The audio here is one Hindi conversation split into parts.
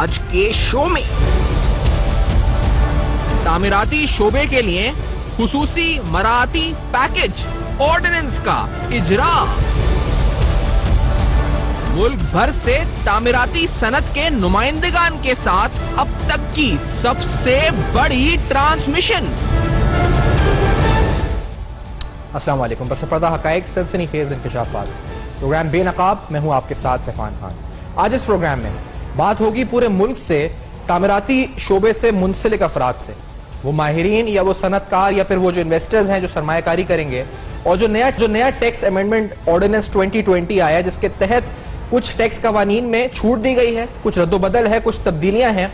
आज के शो में। तामीराती शोबे के लिए खुसूसी मराती पैकेज ऑर्डिनेंस का इजरा। मुल्क भर से तामीराती सनत के नुमाइंदगान के साथ अब तक की सबसे बड़ी ट्रांसमिशन। अस्सलाम वालेकुम। बस पर्दा हकाइक सनसनीखेज इंकशाफात, प्रोग्राम बेनकाब। मैं हूं आपके साथ सैफान खान। आज इस प्रोग्राम में बात होगी पूरे मुल्क से तामीराती शोबे से मुंसलिक अफराद से, वो माहिरीन या वो सनतकार या फिर वो जो इन्वेस्टर्स हैं जो सरमायाकारी करेंगे। और जो नया टैक्स अमेंडमेंट ऑर्डिनेंस 2020 आया है, जिसके तहत कुछ टैक्स कवानीन में छूट दी गई है, कुछ रद्दोबदल है, कुछ तब्दीलियां हैं,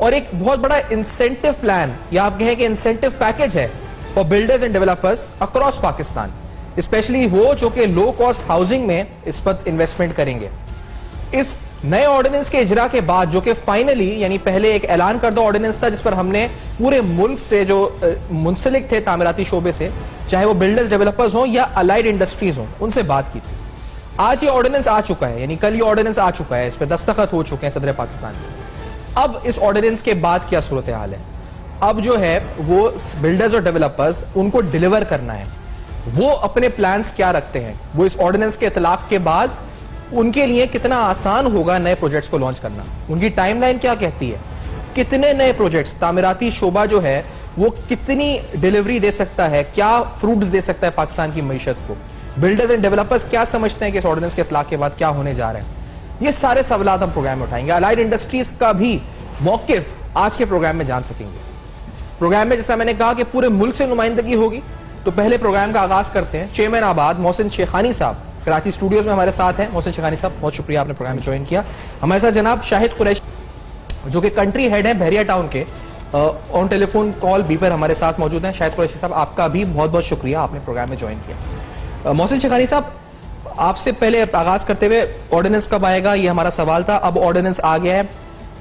और एक बहुत बड़ा इंसेंटिव प्लान या आप कहें कि इंसेंटिव पैकेज है for builders and developers across Pakistan, specially वो जो कि लो कॉस्ट हाउसिंग में इस पर इन्वेस्टमेंट करेंगे। इस नए ऑर्डिनेंस के इजरा के बाद, जो कि फाइनली यानी पहले एक ऐलान करदा ऑर्डिनेंस था जिस पर हमने पूरे मुल्क से जो मुंसलिक थे तामीराती शोबे से, चाहे वो बिल्डर्स डेवलपर्स हों या अलाइड इंडस्ट्रीज हों, उनसे बात की थी। आज ये ऑर्डिनेंस आ चुका है, यानी कल ये ऑर्डिनेंस आ चुका है, इस पर दस्तखत हो चुके हैं सदर पाकिस्तान के। अब इस ऑर्डिनेंस के बाद क्या सूरत हाल है? अब जो है वो बिल्डर्स और डेवलपर्स, उनको डिलीवर करना है। वो अपने प्लान्स क्या रखते हैं, वो इस ऑर्डिनेंस के इतलाक के बाद उनके लिए कितना आसान होगा नए प्रोजेक्ट्स को लॉन्च करना, उनकी टाइमलाइन क्या कहती है, कितने नए प्रोजेक्ट्स तामीराती शोबा जो है वो कितनी डिलीवरी दे सकता है, क्या फ्रूट्स दे सकता है पाकिस्तान की मईशत को। बिल्डर्स एंड डेवलपर्स क्या समझते हैं कि इस ऑर्डिनेंस के इतलाक के बाद क्या होने जा रहे हैं। ये सारे सवालात हम प्रोग्राम में उठाएंगे। अलाइड इंडस्ट्रीज का भी मौकिफ आज के प्रोग्राम में जान सकेंगे। प्रोग्राम में जैसा मैंने कहा कि पूरे मुल्क से नुमाइंदगी होगी, तो पहले प्रोग्राम का आगाज करते हैं। चेयरमैन आबाद मोहसिन शेखानी साहब कराची स्टूडियोज में हमारे साथ हैं। मोहसिन शेखानी साहब, बहुत शुक्रिया आपने प्रोग्राम में ज्वाइन किया। हमारे साथ जनाब शाहिद कुरैशी जो कि कंट्री हेड है बहरिया टाउन के, ऑन टेलीफोन कॉल बी पर हमारे साथ मौजूद हैं। शाहिद कुरैशी साहब, आपका भी बहुत बहुत शुक्रिया, आपने प्रोग्राम में ज्वाइन किया। मोहसिन शेखानी साहब, आपसे पहले आगाज करते हुए, ऑर्डिनेंस कब आएगा ये हमारा सवाल था। अब ऑर्डिनेंस आ गया है,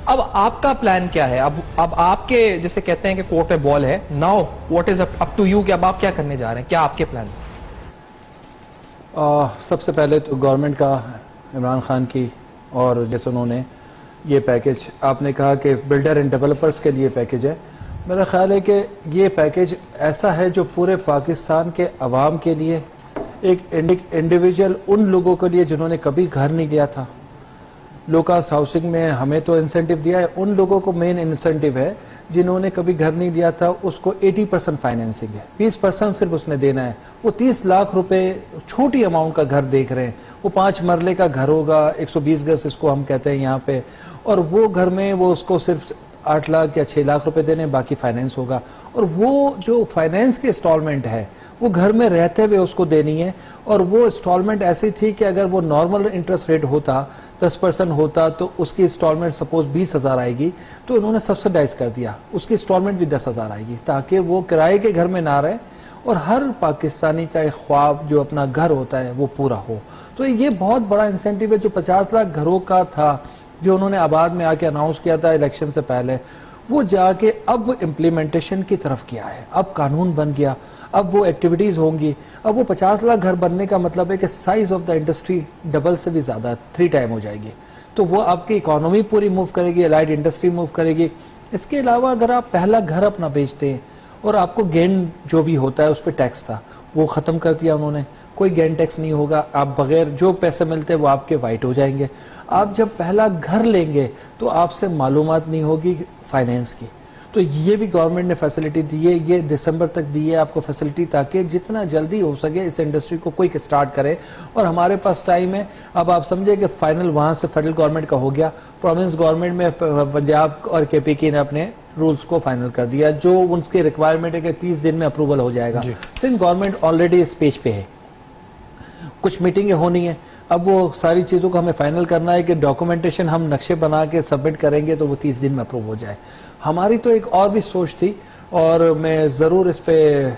अब आपका प्लान क्या है? अब आपके जैसे कहते हैं कि कोर्ट में बॉल है, now what is up to you कि अब आप क्या करने जा रहे हैं, क्या आपके प्लान्स? सबसे पहले तो गवर्नमेंट का, इमरान खान की, और जैसे उन्होंने ये पैकेज आपने कहा कि बिल्डर एंड डेवलपर्स के लिए पैकेज है, मेरा ख्याल है कि ये पैकेज ऐसा है जो पूरे पाकिस्तान के अवाम के लिए, एक इंडिविजुअल उन लोगों के लिए जिन्होंने कभी घर नहीं लिया था। लो कास्ट हाउसिंग में हमें तो इंसेंटिव दिया है, उन लोगों को मेन इंसेंटिव है जिन्होंने कभी घर नहीं लिया था, उसको 80% फाइनेंसिंग है, 20% सिर्फ उसने देना है। वो 30 लाख रुपए छोटी अमाउंट का घर देख रहे हैं, वो 5 मरले का घर होगा, 120 गज इसको हम कहते हैं यहाँ पे, और वो घर में वो उसको सिर्फ 8 लाख या 6 लाख रुपए देने, बाकी फाइनेंस होगा। और वो जो फाइनेंस की इंस्टॉलमेंट है वो घर में रहते हुए उसको देनी है। और वो इंस्टॉलमेंट ऐसी थी कि अगर वो नॉर्मल इंटरेस्ट रेट होता 10% होता तो उसकी इंस्टॉलमेंट सपोज 20,000 आएगी, तो उन्होंने सब्सिडाइज कर दिया, उसकी इंस्टॉलमेंट भी 10,000 आएगी, ताकि वो किराए के घर में ना रहे और हर पाकिस्तानी का एक ख्वाब जो अपना घर होता है वो पूरा हो। तो ये बहुत बड़ा इंसेंटिव है। जो 50 लाख घरों का था जो उन्होंने आबाद में आके अनाउंस किया था इलेक्शन से पहले, वो जाके अब इम्प्लीमेंटेशन की तरफ किया है। अब कानून बन गया, अब वो एक्टिविटीज होंगी। अब वो 50 लाख घर बनने का मतलब है कि size of the industry double से भी ज्यादा 3 टाइम हो जाएगी। तो वो आपकी इकोनॉमी पूरी मूव करेगी, अलाइड इंडस्ट्री मूव करेगी। इसके अलावा अगर आप पहला घर अपना बेचते हैं और आपको गेन जो भी होता है उस पर टैक्स था, वो खत्म कर दिया उन्होंने, कोई गेन टैक्स नहीं होगा। आप बगैर जो पैसे मिलते हैं वो आपके वाइट हो जाएंगे। आप जब पहला घर लेंगे तो आपसे मालूमात नहीं होगी फाइनेंस की, तो ये भी गवर्नमेंट ने फैसिलिटी दी है, ये दिसंबर तक दी है आपको फैसिलिटी, ताकि जितना जल्दी हो सके इस इंडस्ट्री को क्विक स्टार्ट करे। और हमारे पास टाइम है। अब आप समझे कि फाइनल वहां से फेडरल गवर्नमेंट का हो गया, प्रोविंस गवर्नमेंट में पंजाब और केपीके ने अपने रूल्स को फाइनल कर दिया, जो उनकी रिक्वायरमेंट है कि 30 दिन में अप्रूवल हो जाएगा। सिंध गवर्नमेंट ऑलरेडी इस पेज पे है, कुछ मीटिंगें होनी है। अब वो सारी चीज़ों को हमें फाइनल करना है कि डॉक्यूमेंटेशन हम नक्शे बना के सबमिट करेंगे तो वो 30 दिन में अप्रूव हो जाए। हमारी तो एक और भी सोच थी, और मैं ज़रूर इस पे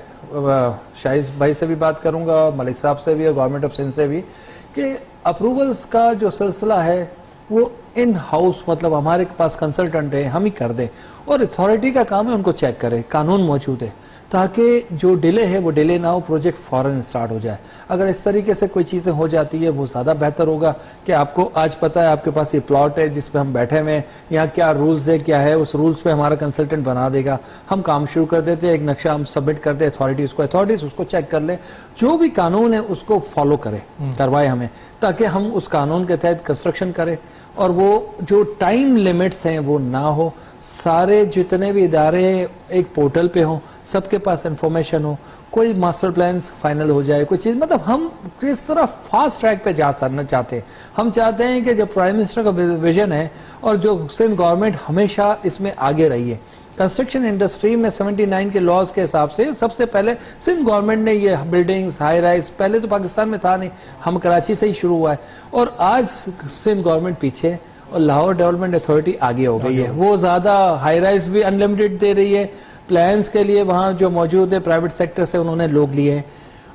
शाहिद भाई से भी बात करूंगा, मलिक साहब से भी और गवर्नमेंट ऑफ सिंध से भी, कि अप्रूवल्स का जो सिलसिला है वो इन हाउस, मतलब हमारे पास कंसल्टेंट है, हम ही कर दें, और अथॉरिटी का काम है उनको चेक करें। कानून मौजूद है, ताकि जो डिले है वो डिले ना हो, प्रोजेक्ट फौरन स्टार्ट हो जाए। अगर इस तरीके से कोई चीज़ें हो जाती है वो ज़्यादा बेहतर होगा कि आपको आज पता है आपके पास ये प्लॉट है जिस पे हम बैठे हुए हैं, यहाँ क्या रूल्स है क्या है, उस रूल्स पे हमारा कंसल्टेंट बना देगा, हम काम शुरू कर देते हैं, एक नक्शा हम सबमिट कर दे अथॉरिटीज़ को, अथॉरिटीज़ उसको चेक कर ले, जो भी कानून है उसको फॉलो करे, करवाए हमें, ताकि हम उस कानून के तहत कंस्ट्रक्शन करें और वो जो टाइम लिमिट्स हैं वो ना हो। सारे जितने भी इदारे एक पोर्टल पे हों, सबके पास इंफॉर्मेशन हो, कोई मास्टर प्लान्स फाइनल हो जाए, कोई चीज़, मतलब हम किस तरह फास्ट ट्रैक पे जा सकना चाहते हैं। हम चाहते हैं कि जो प्राइम मिनिस्टर का विजन है और जो सिंध गवर्नमेंट हमेशा इसमें आगे रही है, कंस्ट्रक्शन इंडस्ट्री में 79 के लॉज के हिसाब से सबसे पहले सिंध गवर्नमेंट ने ये बिल्डिंग्स हाई राइज, पहले तो पाकिस्तान में था नहीं, हम कराची से ही शुरू हुआ है, और आज सिंध गवर्नमेंट पीछे और लाहौर डेवलपमेंट अथॉरिटी आगे हो गई है। वो ज़्यादा हाई राइज भी अनलिमिटेड दे रही है, प्लान्स के लिए वहाँ जो मौजूद है प्राइवेट सेक्टर से उन्होंने लोग लिए हैं,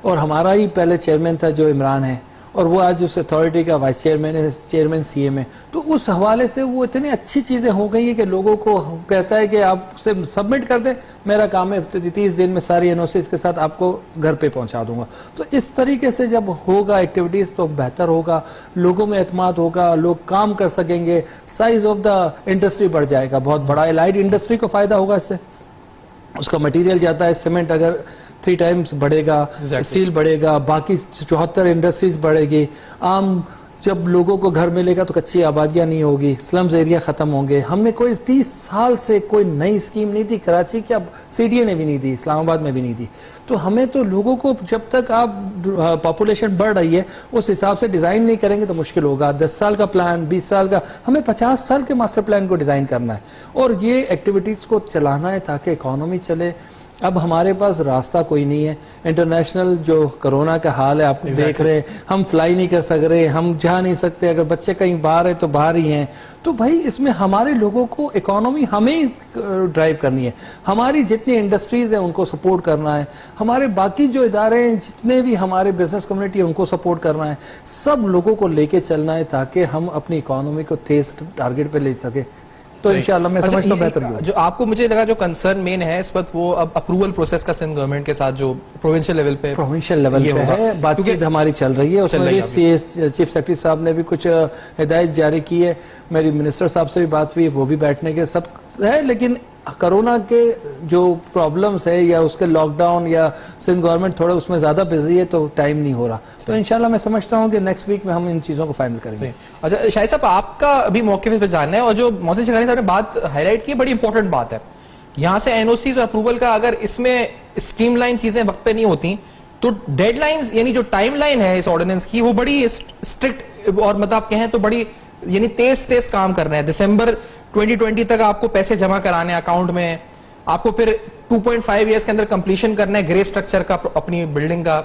और हमारा ही पहले चेयरमैन था जो इमरान है, और वो आज उस अथॉरिटी का वाइस चेयरमैन है, चेयरमैन सीएम है। तो उस हवाले से वो इतनी अच्छी चीज़ें हो गई है कि लोगों को कहता है कि आप उसे सबमिट कर दें, मेरा काम है 30 दिन में सारी एनओसीज के साथ आपको घर पे पहुंचा दूंगा। तो इस तरीके से जब होगा एक्टिविटीज़ तो बेहतर होगा, लोगों में एतमाद होगा, लोग काम कर सकेंगे, साइज ऑफ द इंडस्ट्री बढ़ जाएगा, बहुत बड़ा एलाइड इंडस्ट्री को फ़ायदा होगा इससे। उसका मटेरियल जाता है, सीमेंट अगर 3 टाइम्स बढ़ेगा, स्टील बढ़ेगा, बाकी 74 इंडस्ट्रीज बढ़ेगी, आम जब लोगों को घर मिलेगा तो कच्ची आबादियां नहीं होगी, स्लम्स एरिया खत्म होंगे। हमने कोई 30 साल से कोई नई स्कीम नहीं दी कराची की, अब सीडीए ने भी नहीं दी, इस्लामाबाद में भी नहीं दी। तो हमें तो लोगों को जब तक आप पॉपुलेशन बढ़ रही है उस हिसाब से डिजाइन नहीं करेंगे तो मुश्किल होगा। 10 साल का प्लान, 20 साल का, हमें 50 साल के मास्टर प्लान को डिजाइन करना है और ये एक्टिविटीज को चलाना है ताकि इकोनॉमी चले। अब हमारे पास रास्ता कोई नहीं है, इंटरनेशनल जो कोरोना का हाल है आप देख रहे हैं, हम फ्लाई नहीं कर सक रहे, हम जा नहीं सकते, अगर बच्चे कहीं बाहर है तो बाहर ही हैं। तो भाई इसमें हमारे लोगों को इकोनॉमी हमें ही ड्राइव करनी है, हमारी जितनी इंडस्ट्रीज हैं उनको सपोर्ट करना है, हमारे बाकी जो इदारे हैं जितने भी हमारे बिजनेस कम्युनिटी है उनको सपोर्ट करना है, सब लोगों को लेके चलना है ताकि हम अपनी इकोनॉमी को तेज टारगेट पे ले सके। तो इंशाल्लाह मैं समझता हूं बेहतर होगा। जो आपको मुझे लगा जो कंसर्न मेन है इस वक्त वो अब अप्रूवल प्रोसेस का सिंध गवर्नमेंट के साथ जो प्रोविंशियल लेवल पे है बातचीत हमारी चल रही है, उसमें भी चीफ सेक्रेटरी साहब ने भी कुछ हिदायत जारी की है, मेरी मिनिस्टर साहब से भी बात हुई, वो भी बैठने के सब है। लेकिन कोरोना के जो प्रॉब्लम्स है या उसके लॉकडाउन या सिंध गवर्नमेंट थोड़ा उसमें ज्यादा बिजी है तो टाइम नहीं हो रहा। तो इंशाल्लाह मैं समझता हूं कि नेक्स्ट वीक में हम इन चीजों को फाइनल करेंगे। अच्छा शाहिद साहब, आपका अभी मौके पे जानना है, और जो मोहसिन शेखानी साहब ने बात हाईलाइट की बड़ी इंपॉर्टेंट बात है, यहाँ से एनओसी और अप्रूवल का अगर इसमें स्ट्रीमलाइन चीजें वक्त पे नहीं होती तो डेडलाइंस यानी जो टाइमलाइन है इस ऑर्डिनेंस की वो बड़ी स्ट्रिक्ट और मतलब आप कहें तो बड़ी यानी तेज काम करना है। दिसंबर 2020 तक आपको पैसे जमा कराने अकाउंट में, आपको फिर 2.5 इयर्स के अंदर कंप्लीशन करना है ग्रे स्ट्रक्चर का अपनी बिल्डिंग का।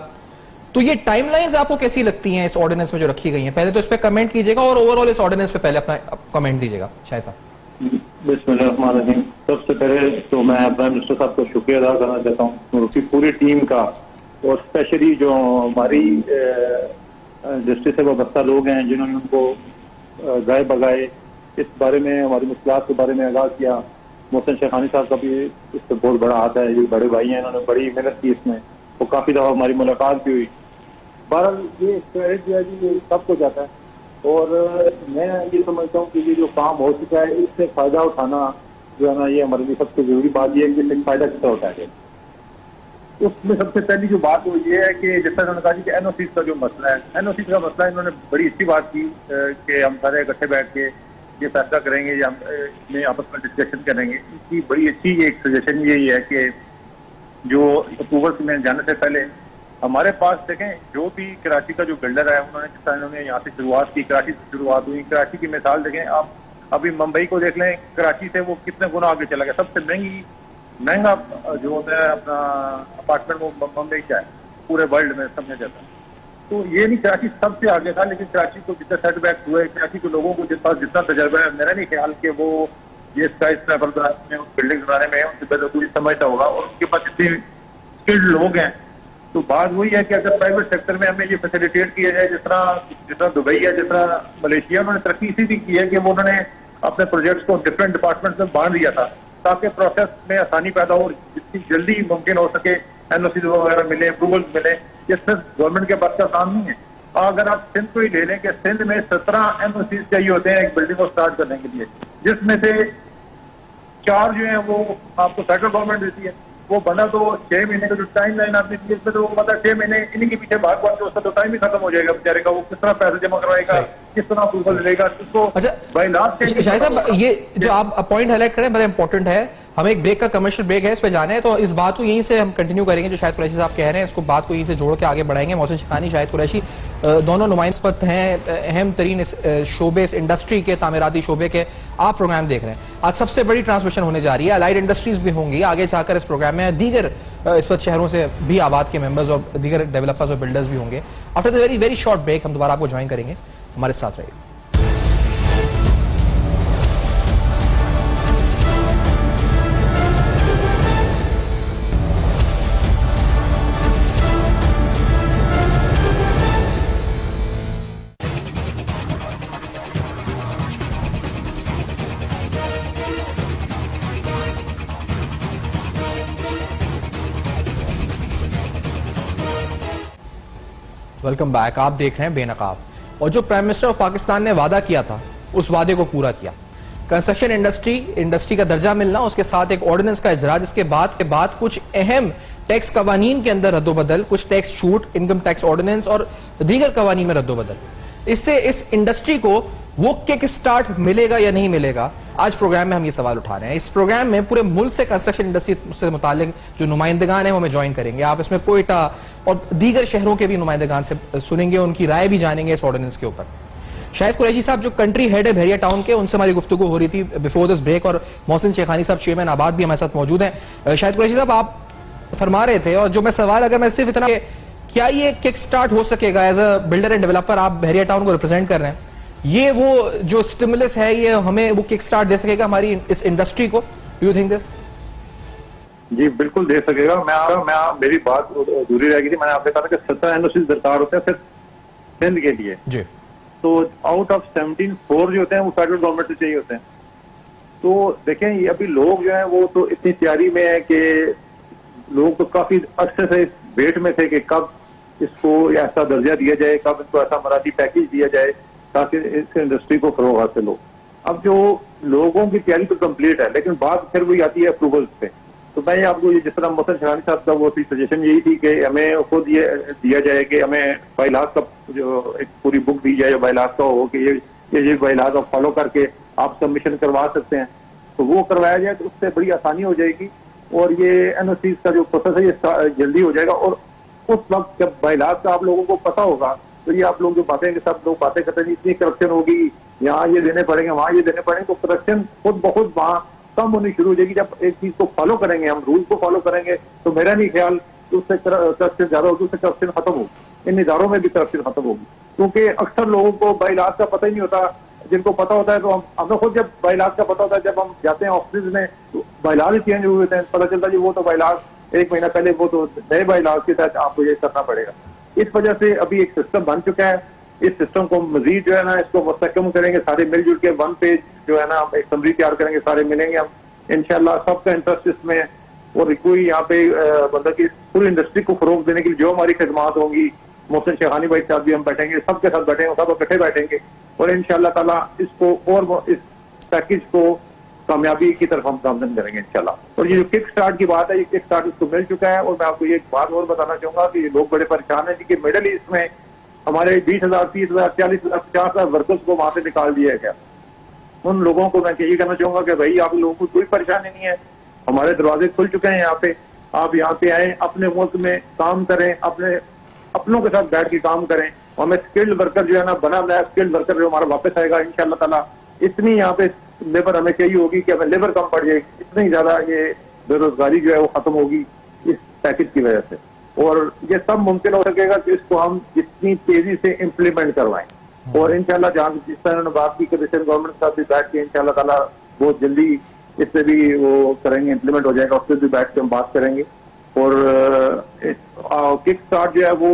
तो ये टाइमलाइंस आपको कैसी लगती हैं इस ऑर्डिनेंस में जो रखी गई हैं? पहले तो इस पे कमेंट कीजिएगा और ओवरऑल इस ऑर्डिनेंस पे पहले अपना कमेंट दीजिएगा। शाहिद साहब। बिस्मिल्लाहिर्रहमानिर्रहीम। सबसे पहले तो मैं प्राइम मिनिस्टर साहब को शुक्रिया अदा करना चाहता हूँ उनकी पूरी टीम का, और स्पेशली जो हमारी जस्टिस से वाबस्ता लोग हैं जिन्होंने उनको गाय बगाए इस बारे में, हमारी मुश्किलात के बारे में आगाह किया। मोहसिन शेखानी साहब का भी इस पर बहुत बड़ा हाथ है, ये बड़े भाई हैं, इन्होंने बड़ी मेहनत की इसमें, वो काफ़ी दफ़ा हमारी मुलाकात भी हुई। बहरहाल ये क्रेडिट जो है जी ये सबको जाता है, और मैं ये समझता हूँ कि ये जो काम हो चुका है इससे फ़ायदा उठाना जो है ना, ये हमारे लिए सबसे ज़रूरी बात ये है कि इससे फ़ायदा कितना उठाया जाए। उसमें सबसे पहली जो बात वो ये है कि जैसा उन्होंने कहा कि एनओसी का जो मसला है, एनओसी का मसला इन्होंने बड़ी अच्छी बात की कि हम सारे इकट्ठे बैठ के ये फैसला करेंगे या हम आपस में डिस्कशन करेंगे। इसकी बड़ी अच्छी एक सजेशन यही है कि जो अप्रूवल में जाने से पहले हमारे पास देखें जो भी कराची का जो बिल्डर है उन्होंने जिस तरह इन्होंने यहाँ से शुरुआत की, कराची से शुरुआत हुई, कराची की मिसाल देखें आप, अभी मुंबई को देख लें, कराची से वो कितने गुना आगे चला गया। सबसे महंगा जो होता है अपना अपार्टमेंट वो मुंबई का है पूरे वर्ल्ड में समझा जाता है। तो ये नहीं कराची सबसे आगे था, लेकिन कराची को जितने सेटबैक हुए, कराची के लोगों को जितना तजर्बा है, मेरा नहीं ख्याल कि वो ये बिल्डिंग बनाने में उनकी बेहतरी समझता होगा और उनके पास जितने स्किल्ड लोग हैं। तो बात वही है कि अगर प्राइवेट सेक्टर में हमें ये फैसिलिटेट किया जाए, जिस तरह दुबई है, जिस तरह मलेशिया, उन्होंने तरक्की इसी की है कि वो उन्होंने अपने प्रोजेक्ट्स को डिफरेंट डिपार्टमेंट्स में बांट दिया था ताकि प्रोसेस में आसानी पैदा हो, जितनी जल्दी मुमकिन हो सके एनओसी वगैरह मिले, अप्रूवल मिले। ये सिर्फ गवर्नमेंट के पास का काम नहीं है। अगर आप सिंध को ही ले लें कि सिंध में 17 एनओसी चाहिए होते हैं एक बिल्डिंग को स्टार्ट करने के लिए, जिसमें से 4 जो है वो आपको सेंट्रल गवर्नमेंट देती है। वो बना तो 6 महीने का जो टाइम लाइन आपने दी इसमें तो मतलब 6 महीने इन्हीं के पीछे भाग भाग के उसका तो टाइम ही खत्म हो जाएगा बेचारे का। वो किस तरह पैसे जमा करवाएगा, किस तरह अप्रूवल लेगा उसको। अच्छा भाई लास्ट शाहिद साहब, ये जो आप पॉइंट हाईलाइट करें बड़ा इंपॉर्टेंट है। हमें एक ब्रेक का कमर्शियल ब्रेक है, इस पे जाना है, तो इस बात को यहीं से हम कंटिन्यू करेंगे जो शाहिद कुरैशी साहब कह रहे हैं, इसको बात को यहीं से जोड़ के आगे बढ़ाएंगे। मोहसिन शेखानी, शाहिद कुरैशी दोनों नुमाइंदे हैं अहम तरीन इस शोबे, इस इंडस्ट्री के, तामीराती शोबे के। आप प्रोग्राम देख रहे हैं, आज सबसे बड़ी ट्रांसमिशन होने जा रही है, अलाइड इंडस्ट्रीज भी होंगी आगे जाकर इस प्रोग्राम में, दीगर इस वक्त शहरों से भी आबाद के मेंबर्स और दीगर डेवलपर्स और बिल्डर्स भी होंगे। After the very very short break हम दोबारा आपको ज्वाइन करेंगे, हमारे साथ रहिए। Welcome back. आप देख रहे हैं बेनकाब, और जो प्राइम मिनिस्टर ऑफ पाकिस्तान ने वादा किया था उस वादे को पूरा किया। कंस्ट्रक्शन इंडस्ट्री का दर्जा मिलना, उसके साथ एक ऑर्डिनेंस का इजरा, जिसके बाद कुछ अहम टैक्स कवानीन के अंदर रद्दोबदल, कुछ टैक्स छूट, इनकम टैक्स ऑर्डिनेंस और दीगर कवानीन में रद्दोबदल। इससे इस इंडस्ट्री को वो किक स्टार्ट मिलेगा या नहीं मिलेगा, आज प्रोग्राम में हम ये सवाल उठा रहे हैं। इस प्रोग्राम में पूरे मुल्क से कंस्ट्रक्शन इंडस्ट्री से मुतालिक जो नुमाइंदगान हैं वो हमें ज्वाइन करेंगे। आप इसमें कोयटा और दीगर शहरों के भी नुमाइंदगान से सुनेंगे, उनकी राय भी जानेंगे इस ऑर्डिनेंस के ऊपर। शाहिद कुरैशी साहब जो कंट्री हेड है बहरिया टाउन के, उनसे हमारी गुफ्तगू हो रही थी बिफोर दिस ब्रेक, और मोहसिन शेखानी साहब चेयरमैन आबाद भी हमारे साथ मौजूद हैं। शाहिद कुरैशी साहब, आप फरमा रहे थे, और जो मैं सवाल अगर मैं सिर्फ इतना, क्या ये किक स्टार्ट हो सकेगा as a builder and developer, आप बहरिया टाउन को रिप्रेजेंट कर रहे हैं, ये वो जो स्टिमुलस है ये हमें वो किक स्टार्ट दे सकेगा हमारी इस इंडस्ट्री को? Do you think this? जी बिल्कुल दे सकेगा। मैं मेरी बात अधूरी रह गई थी। मैंने आपसे कहा था कि 17 एनओसी दरकार होते हैं सिर्फ सिंध के लिए जी। तो आउट ऑफ 17 4 जो होते हैं वो फेडरल गवर्नमेंट से चाहिए होते हैं। तो देखें, ये अभी लोग जो हैं वो तो इतनी तैयारी में है कि लोग तो काफी अरसे से वेट में थे कि कब इसको ऐसा दर्जा दिया जाए, कब इसको ऐसा मराठी पैकेज दिया जाए ताकि इस इंडस्ट्री को फरोग हासिल हो। अब जो लोगों की तैयारी तो कंप्लीट है, लेकिन बात फिर वही आती है अप्रूवल्स पे। तो मैं आपको ये जिस तरह मोहसिन शेखानी साहब का वो सजेशन यही थी कि हमें खुद ये दिया जाए कि हमें बाइलात का जो एक पूरी बुक दी जाए बाइलात का हो कि ये बाइलात आप फॉलो करके आप सबमिशन करवा सकते हैं, तो वो करवाया जाए तो उससे बड़ी आसानी हो जाएगी और ये एनओसी का जो प्रोसेस है ये जल्दी हो जाएगा। और उस वक्त जब बाइलात का आप लोगों को पता होगा तो ये आप लोग जो बातें, सब लोग बातें करते हैं इतनी करप्शन होगी, यहाँ ये देने पड़ेंगे, वहाँ ये देने पड़ेंगे, तो करप्शन खुद बहुत वहाँ कम होनी शुरू हो जाएगी। जब एक चीज को फॉलो करेंगे, हम रूल को फॉलो करेंगे, तो मेरा नहीं ख्याल कि उससे करप्शन ज्यादा होगी, उससे करप्शन खत्म होगी। इन इदारों में भी करप्शन खत्म होगी, क्योंकि अक्सर लोगों को बाइलात का पता ही नहीं होता। जिनको पता होता है तो हमें खुद जब बाइलात का पता होता है, जब हम जाते हैं ऑफिस में तो बाइलात ही चेंज हुए होते हैं, पता चलता है जी वो तो बाइलात 1 महीना पहले वो तो नए बाइलात के तहत आपको ये करना पड़ेगा। इस वजह से अभी एक सिस्टम बन चुका है। इस सिस्टम को मजीद जो है ना इसको मुस्तकम करेंगे, सारे मिलजुल के 1 पेज जो है ना एक समरी तैयार करेंगे, सारे मिलेंगे हम इंशाल्लाह। सबका इंटरेस्ट इसमें है और कोई यहाँ पे मतलब कि पूरी इंडस्ट्री को फरोग देने के लिए जो हमारी खिदमात होंगी, मोहसिन शेखानी भाई साहब भी हम बैठेंगे, सबके साथ बैठेंगे, सब इकट्ठे बैठेंगे और इंशाल्लाह ताला इसको और इस पैकेज को कामयाबी की तरफ हम गामजन करेंगे इंशाल्लाह। और ये जो किक स्टार्ट की बात है, ये किक स्टार्ट इसको मिल चुका है। और मैं आपको ये एक बात और बताना चाहूंगा कि लोग बड़े परेशान हैं कि मिडल ईस्ट में हमारे 20,000, 30,000, 40,000, 50,000 वर्कर्स को वहां से निकाल दिया गया। उन लोगों को मैं यही कहना चाहूंगा कि भाई आप लोगों को कोई परेशानी नहीं है, हमारे दरवाजे खुल चुके हैं यहाँ पे। आप यहाँ पे आए, अपने मुल्क में काम करें, अपनों के साथ बैठ के काम करें। हमें स्किल्ड वर्कर जो है ना बना बनाया स्किल्ड वर्कर जो हमारा वापस आएगा इंशाल्लाह ताला। इतनी यहाँ पे लेबर हमें चाहिए होगी कि हमें लेबर कम पड़ जाएगी, इतनी ज्यादा ये बेरोजगारी जो है वो खत्म होगी इस पैकेज की वजह से। और ये सब मुमकिन हो सकेगा कि इसको हम जितनी तेजी से इम्प्लीमेंट करवाएं। और इंशाल्लाह जहाँ जिस तरह उन्होंने बात की कि गवर्नमेंट के साथ भी बैठ के इंशाल्लाह ताला बहुत जल्दी इससे भी वो करेंगे, इम्प्लीमेंट हो जाएगा, उससे भी बैठ के हम बात करेंगे। और किक स्टार्ट जो है वो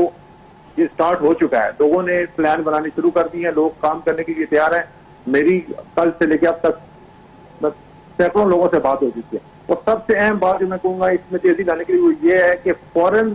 ये स्टार्ट हो चुका है, लोगों ने प्लान बनाने शुरू कर दिए हैं, लोग काम करने के लिए तैयार हैं। मेरी कल से लेकर अब तक सैकड़ों लोगों से बात हो चुकी है। और सबसे अहम बात जो मैं कहूँगा इसमें तेजी लाने के लिए वो ये है कि फॉरेन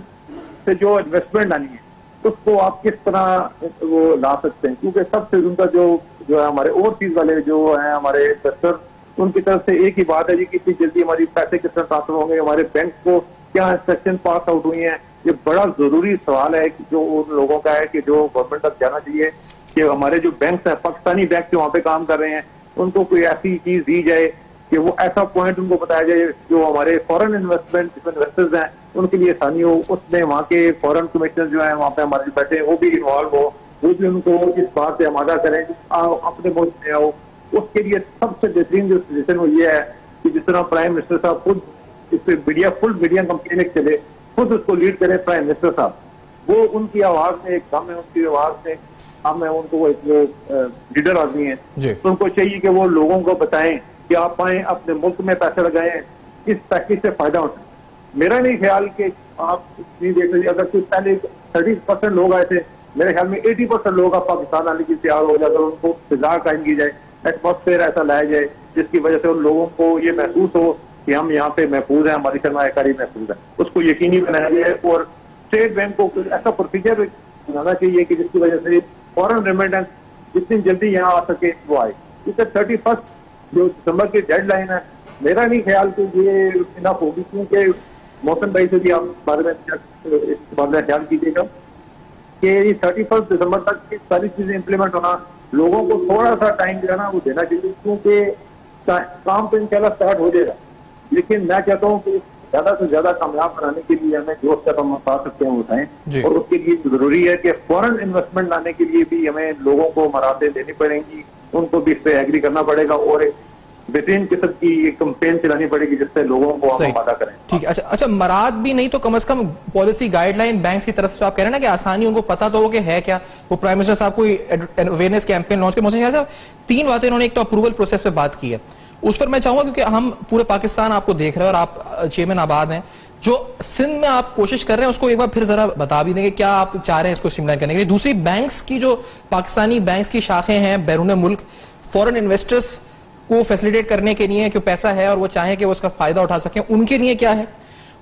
से जो इन्वेस्टमेंट आनी है उसको आप किस तरह वो ला सकते हैं, क्योंकि सबसे उनका जो है हमारे ओवरसीज वाले जो है हमारे इन्वेस्टर, उनकी तरफ से एक ही बात है जी कि इतनी जल्दी हमारी पैसे किस तरह ट्रांसफर होंगे, हमारे बैंक को क्या इंस्ट्रक्शन पास आउट हुई हैं। ये बड़ा जरूरी सवाल है कि जो उन लोगों का है कि जो गवर्नमेंट तक जाना चाहिए कि हमारे जो बैंक है, पाकिस्तानी बैंक जो वहाँ पे काम कर रहे हैं, उनको कोई ऐसी चीज दी जाए कि वो ऐसा पॉइंट उनको बताया जाए जो हमारे फॉरेन इन्वेस्टर्स हैं उनके लिए आसानी हो। उसमें वहाँ के फॉरेन कमिश्नर जो है वहाँ पे हमारे जो बैठे हैं वो भी इन्वॉल्व हो, वो भी उनको इस बात से आमादा करें कि अपने मुल्क में आओ। उसके लिए सबसे बेहतरीन जो सजेशन वो ये है कि जिस तरह प्राइम मिनिस्टर साहब खुद इस पर फुल मीडिया कंपेन एक चले, खुद उसको लीड करें प्राइम मिनिस्टर साहब, वो उनकी आवाज में एक दम है, उनकी आवाज में हम है, उनको वो एक लीडर आदमी है, तो उनको चाहिए कि वो लोगों को बताएं कि आप आए अपने मुल्क में पैसे लगाएं, इस पैकेज से फायदा उठाएं। मेरा नहीं ख्याल कि आप नहीं देख रहे, अगर कुछ पहले 30% लोग आए थे, मेरे ख्याल में 80% लोग आप पाकिस्तान आने की तैयार हो जाए अगर उनको फिजा कायम की जाए, एटमॉस्फेयर ऐसा लाया जाए जिसकी वजह से उन लोगों को ये महसूस हो कि हम यहाँ पे महफूज हैं, हमारी सरमायाकारी महफूज है, उसको यकीनी बनाया जाए। और स्टेट बैंक को ऐसा प्रोसीजर बनाना चाहिए कि जिसकी वजह से फॉरेन रेमिटेंस जितनी जल्दी यहाँ आ सके वो आए। क्योंकि 31 जो दिसंबर की डेडलाइन है, मेरा नहीं ख्याल कि ये इनफ होगी, क्योंकि मौसम भाई से भी आप इस बारे में ख्याल कीजिएगा कि 31 दिसंबर तक सारी चीजें इंप्लीमेंट होना, लोगों को थोड़ा सा टाइम जो है ना वो देना चाहिए, क्योंकि काम तो इंशाल्लाह स्टार्ट हो जाएगा। लेकिन मैं कहता हूँ कि ज्यादा से ज्यादा कामयाब बनाने के लिए हमें जो स्टेप हम उठा सकते हैं उठाएं, और उसके लिए जरूरी है कि फॉरेन इन्वेस्टमेंट लाने के लिए भी हमें लोगों को मराहते देनी पड़ेंगी, उनको भी इस पे एग्री करना पड़ेगा और एक बेहतरीन किस्म की कंपेन चलानी पड़ेगी जिससे लोगों को हम आमादा करें। ठीक है, अच्छा मराद भी नहीं तो कम से कम पॉलिसी गाइडलाइन बैंक की तरफ से आप कह रहे हैं ना कि आसानी उनको पता तो हो कि है क्या। वो प्राइम मिनिस्टर साहब कोई अवेयरनेस कैंपेन लॉन्च कर, मुझे साहब 3 बातें उन्होंने, एक तो अप्रूवल प्रोसेस पे बात की है, उस पर मैं चाहूंगा क्योंकि हम पूरे पाकिस्तान आपको देख रहे हैं और आप चेयरमैन आबाद हैं, जो सिंध में आप कोशिश कर रहे हैं उसको एक बार फिर जरा बता भी देंगे क्या आप चाह रहे हैं इसको स्ट्रीमलाइन करने के लिए। दूसरी, बैंक्स की जो पाकिस्तानी बैंक्स की शाखें हैं बैरून मुल्क, फॉरेन इन्वेस्टर्स को फैसिलिटेट करने के लिए, क्यों पैसा है और वो चाहें कि वो उसका फायदा उठा सकें, उनके लिए क्या है।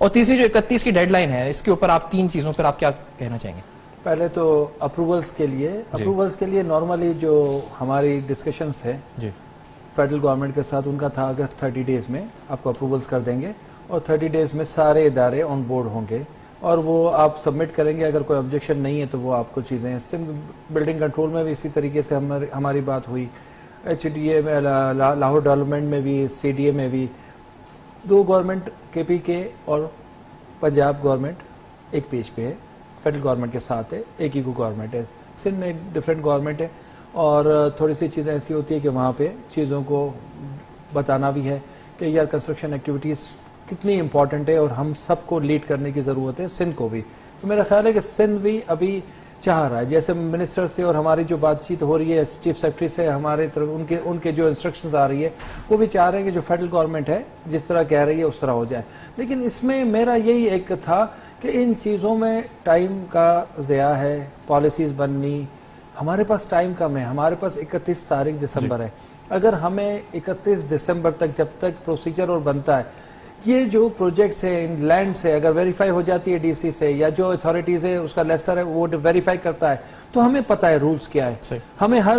और तीसरी जो 31 की डेडलाइन है, इसके ऊपर आप 3 चीजों पर आप क्या कहना चाहेंगे। पहले तो अप्रूवल्स के लिए नॉर्मली जो हमारी डिस्कशंस है जी फेडरल गवर्नमेंट के साथ, उनका था अगर 30 डेज में आपको अप्रूवल्स कर देंगे और 30 डेज में सारे इदारे ऑन बोर्ड होंगे और वो आप सबमिट करेंगे। अगर कोई ऑब्जेक्शन नहीं है तो वो आपको चीज़ें, सिंध बिल्डिंग कंट्रोल में भी इसी तरीके से हमारी बात हुई, HDA में, लाहौर डेवलपमेंट में भी, CDA में भी, 2 गवर्नमेंट KPK और पंजाब गवर्नमेंट एक पेज पे है, फेडरल गवर्नमेंट के साथ है, एक ही को गवर्नमेंट है, सिंध में एक डिफरेंट गवर्नमेंट है। और थोड़ी सी चीज़ें ऐसी होती है कि वहाँ पे चीज़ों को बताना भी है कि यार कंस्ट्रक्शन एक्टिविटीज़ कितनी इंपॉर्टेंट है और हम सबको लीड करने की ज़रूरत है, सिंध को भी। तो मेरा ख्याल है कि सिंध भी अभी चाह रहा है, जैसे मिनिस्टर से और हमारी जो बातचीत हो रही है चीफ सेक्रेटरी से, हमारे तरफ उनके जो इंस्ट्रक्शंस आ रही है, वो भी चाह रहे हैं कि जो फेडरल गवर्नमेंट है जिस तरह कह रही है उस तरह हो जाए। लेकिन इसमें मेरा यही एक था कि इन चीज़ों में टाइम का ज़िया है, पॉलिसीज़ बननी, हमारे पास टाइम कम है, हमारे पास 31 तारीख दिसंबर है। अगर हमें 31 दिसंबर तक जब तक प्रोसीजर और बनता है, ये जो प्रोजेक्ट्स है इन लैंड से अगर वेरीफाई हो जाती है DC से, या जो अथॉरिटीज है उसका लेसर है वो वेरीफाई करता है, तो हमें पता है रूल्स क्या है, हमें हर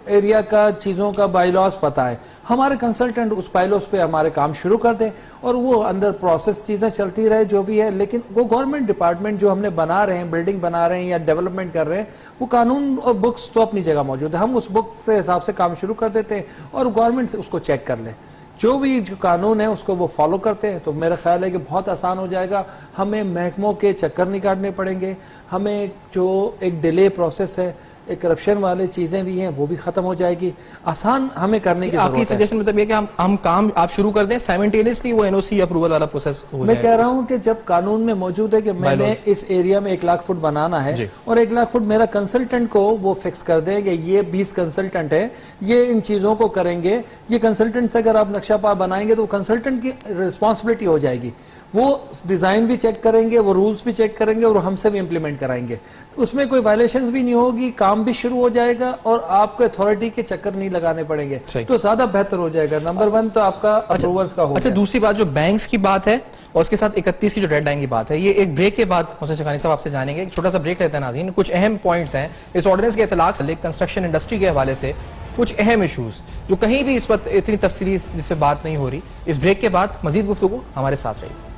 एरिया का चीज़ों का बायलॉज पता है। हमारे कंसल्टेंट उस बायलॉज पे हमारे काम शुरू कर दें और वो अंदर प्रोसेस चीज़ें चलती रहे जो भी है। लेकिन वो गवर्नमेंट डिपार्टमेंट जो हमने बना रहे हैं, बिल्डिंग बना रहे हैं या डेवलपमेंट कर रहे हैं, वो कानून और बुक्स तो अपनी जगह मौजूद है, हम उस बुक के हिसाब से काम शुरू कर देते हैं और गवर्नमेंट से उसको चेक कर ले, जो भी जो कानून है उसको वो फॉलो करते हैं। तो मेरा ख्याल है कि बहुत आसान हो जाएगा, हमें महकमों के चक्कर नहीं काटने पड़ेंगे, हमें जो एक डिले प्रोसेस है, एक करप्शन वाले चीजें भी हैं वो भी खत्म हो जाएगी, आसान हमें करने की आपकी सजेशन मतलब ये कि हम काम आप शुरू कर दें साइमल्टेनियसली, वो NOC अप्रूवल वाला प्रोसेस हो जाए। मैं कह रहा हूं कि जब कानून में मौजूद है कि मैंने इस एरिया में 1 लाख फुट बनाना है और 1 लाख फुट मेरा कंसल्टेंट को वो फिक्स कर दें कि ये 20 कंसल्टेंट है, ये इन चीजों को करेंगे, ये कंसल्टेंट से अगर आप नक्शा पा बनाएंगे तो कंसल्टेंट की रिस्पॉन्सिबिलिटी हो जाएगी, वो डिजाइन भी चेक करेंगे, वो रूल्स भी चेक करेंगे और हमसे भी इंप्लीमेंट कराएंगे। तो उसमें कोई वायलेशंस भी नहीं होगी, काम भी शुरू हो जाएगा और आपको अथॉरिटी के चक्कर नहीं लगाने पड़ेंगे, तो ज्यादा बेहतर हो जाएगा। नंबर 1 तो आपका अप्रूवल्स का हो अच्छा, दूसरी बात जो बैंक्स की बात है और उसके साथ 31 की जो डेडलाइन की बात है, ये एक ब्रेक के बाद मोहसिन शेखानी साहब आपसे जानेंगे। एक छोटा सा ब्रेक लेते हैं नाज़रीन। कुछ अहम पॉइंट्स हैं इस ऑर्डिनेंस के इतलाक से कंस्ट्रक्शन इंडस्ट्री के हवाले से, कुछ अहम इश्यूज जो कहीं भी इस वक्त इतनी तफसीली जिससे बात नहीं हो रही। इस ब्रेक के बाद मजीद गुफ्तगू, हमारे साथ रहिए।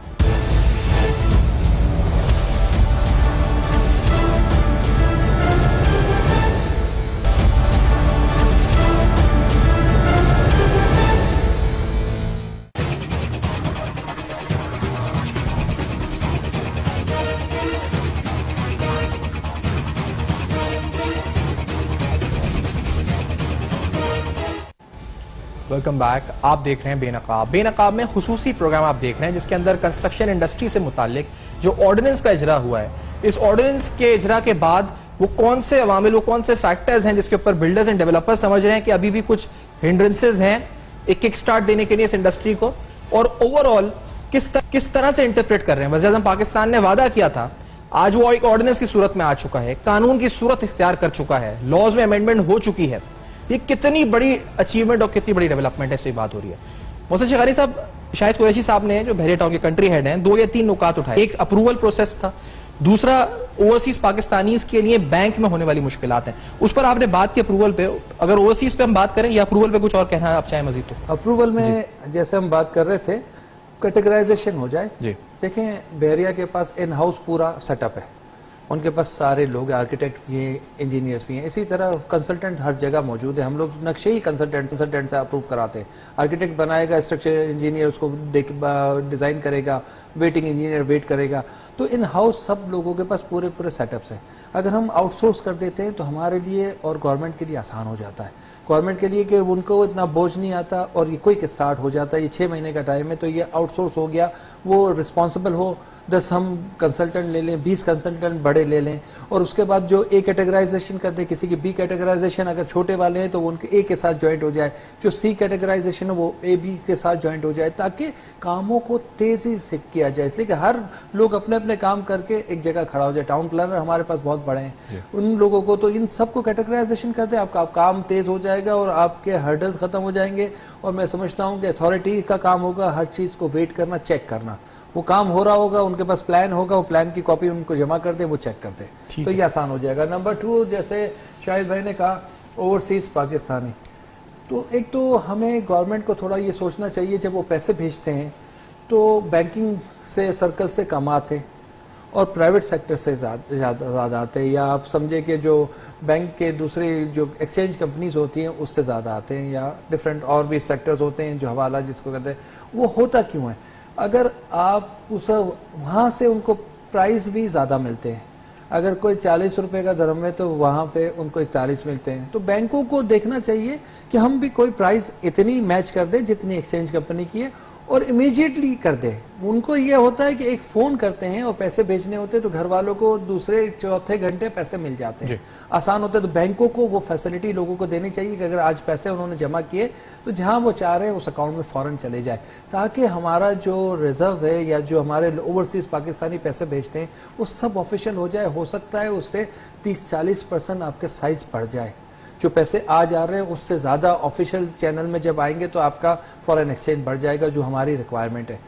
Welcome back. आप देख रहे हैं बेनकाब। बेनकाब में खुसूसी प्रोग्राम आप देख रहे हैं जिसके अंदर कंस्ट्रक्शन इंडस्ट्री से मुतालिक जो ऑर्डिनेंस का इजरा हुआ है, इस ऑर्डिनेंस के इजरा के बाद वो कौन से अवामिल, वो कौन से फैक्टर्स हैं जिसके ऊपर बिल्डर्स एंड डेवलपर्स समझ रहे हैं कि अभी भी कुछ हिंड्रेंसेज हैं एक किक स्टार्ट देने के लिए इस इंडस्ट्री को, और ओवरऑल किस तरह से इंटरप्रेट कर रहे हैं। वज़ीर-ए-आज़म पाकिस्तान ने वादा किया था, आज वो एक ऑर्डिनेंस की सूरत में आ चुका है, कानून की सूरत इख्तियार कर चुका है, लॉज में अमेंडमेंट हो चुकी है। ये कितनी बड़ी अचीवमेंट और कितनी बड़ी डेवलपमेंट है, इस पे बात हो रही है। मोहसिन शेखानी साहब, शाहिद कुरैशी साहब ने जो बहरिया टाउन के कंट्री हेड हैं, 2 या 3 नुकात उठाए। एक अप्रूवल प्रोसेस था, दूसरा ओवरसीज पाकिस्तानीज के लिए बैंक में होने वाली मुश्किलात हैं, उस पर आपने बात की अप्रूवल पे। अगर ओवरसीज पे हम बात करें या अप्रूवल पे कुछ और कहना है आप चाहें मजीद तो। अप्रूवल में जैसे हम बात कर रहे थे, कैटेगराइजेशन हो जाए जी। देखें, बहरिया के पास इन हाउस पूरा सेटअप है, उनके पास सारे लोग, आर्किटेक्ट भी हैं, इंजीनियर्स भी हैं, इसी तरह कंसल्टेंट हर जगह मौजूद है। हम लोग नक्शे ही कंसल्टेंट से अप्रूव कराते हैं। आर्किटेक्ट बनाएगा, स्ट्रक्चर इंजीनियर उसको डिजाइन करेगा, वेटिंग इंजीनियर वेट करेगा। तो इन हाउस सब लोगों के पास पूरे सेटअप्स हैं। अगर हम आउटसोर्स कर देते हैं तो हमारे लिए और गवर्नमेंट के लिए आसान हो जाता है। गवर्नमेंट के लिए कि उनको इतना बोझ नहीं आता और ये क्विक स्टार्ट हो जाता है। ये 6 महीने का टाइम है तो ये आउटसोर्स हो गया, वो रिस्पॉन्सिबल हो। 10 हम कंसल्टेंट ले लें, 20 कंसल्टेंट बड़े ले लें, और उसके बाद जो ए कैटेगराइजेशन कर दे, किसी की बी कैटेगराइजेशन अगर छोटे वाले हैं तो वो उनके ए के साथ ज्वाइंट हो जाए, जो सी कैटेगराइजेशन है वो ए बी के साथ ज्वाइंट हो जाए, ताकि कामों को तेजी से किया जाए। इसलिए कि हर लोग अपने अपने काम करके एक जगह खड़ा हो जाए। टाउन प्लानर हमारे पास बहुत बड़े हैं, उन लोगों को तो इन सबको कैटेगराइजेशन कर दे, आपका काम तेज हो जाएगा और आपके हर्डल्स खत्म हो जाएंगे। और मैं समझता हूँ कि अथॉरिटी का काम होगा हर चीज को वेट करना, चेक करना। वो काम हो रहा होगा, उनके पास प्लान होगा, वो प्लान की कॉपी उनको जमा कर दे, वो चेक कर दे, तो ये आसान हो जाएगा। नंबर 2, जैसे शाहिद भाई ने कहा, ओवरसीज पाकिस्तानी, तो एक तो हमें गवर्नमेंट को थोड़ा ये सोचना चाहिए, जब वो पैसे भेजते हैं तो बैंकिंग से सर्कल से कम आते और प्राइवेट सेक्टर से ज़्यादा आते हैं, या आप समझे कि जो बैंक के दूसरे जो एक्सचेंज कंपनीज होती हैं उससे ज़्यादा आते हैं, या डिफरेंट और भी सेक्टर्स होते हैं जो हवाला जिसको कहते हैं। वो होता क्यों है? अगर आप उस वहाँ से उनको प्राइस भी ज़्यादा मिलते हैं। अगर कोई 40 रुपए का दरम है तो वहाँ पे उनको 41 मिलते हैं। तो बैंकों को देखना चाहिए कि हम भी कोई प्राइस इतनी मैच कर दे जितनी एक्सचेंज कंपनी की है, और इमीडिएटली कर दे। उनको ये होता है कि एक फोन करते हैं और पैसे भेजने होते हैं तो घर वालों को दूसरे चौथे घंटे पैसे मिल जाते हैं, आसान होता है। तो बैंकों को वो फैसिलिटी लोगों को देनी चाहिए कि अगर आज पैसे उन्होंने जमा किए तो जहां वो चाह रहे हैं उस अकाउंट में फौरन चले जाए, ताकि हमारा जो रिजर्व है या जो हमारे ओवरसीज पाकिस्तानी पैसे भेजते हैं वो सब ऑफिशियल हो जाए। हो सकता है उससे 30-40% आपके साइज बढ़ जाए। जो पैसे आ जा रहे हैं उससे ज़्यादा ऑफिशियल चैनल में जब आएंगे तो आपका फॉरेन एक्सचेंज बढ़ जाएगा, जो हमारी रिक्वायरमेंट है।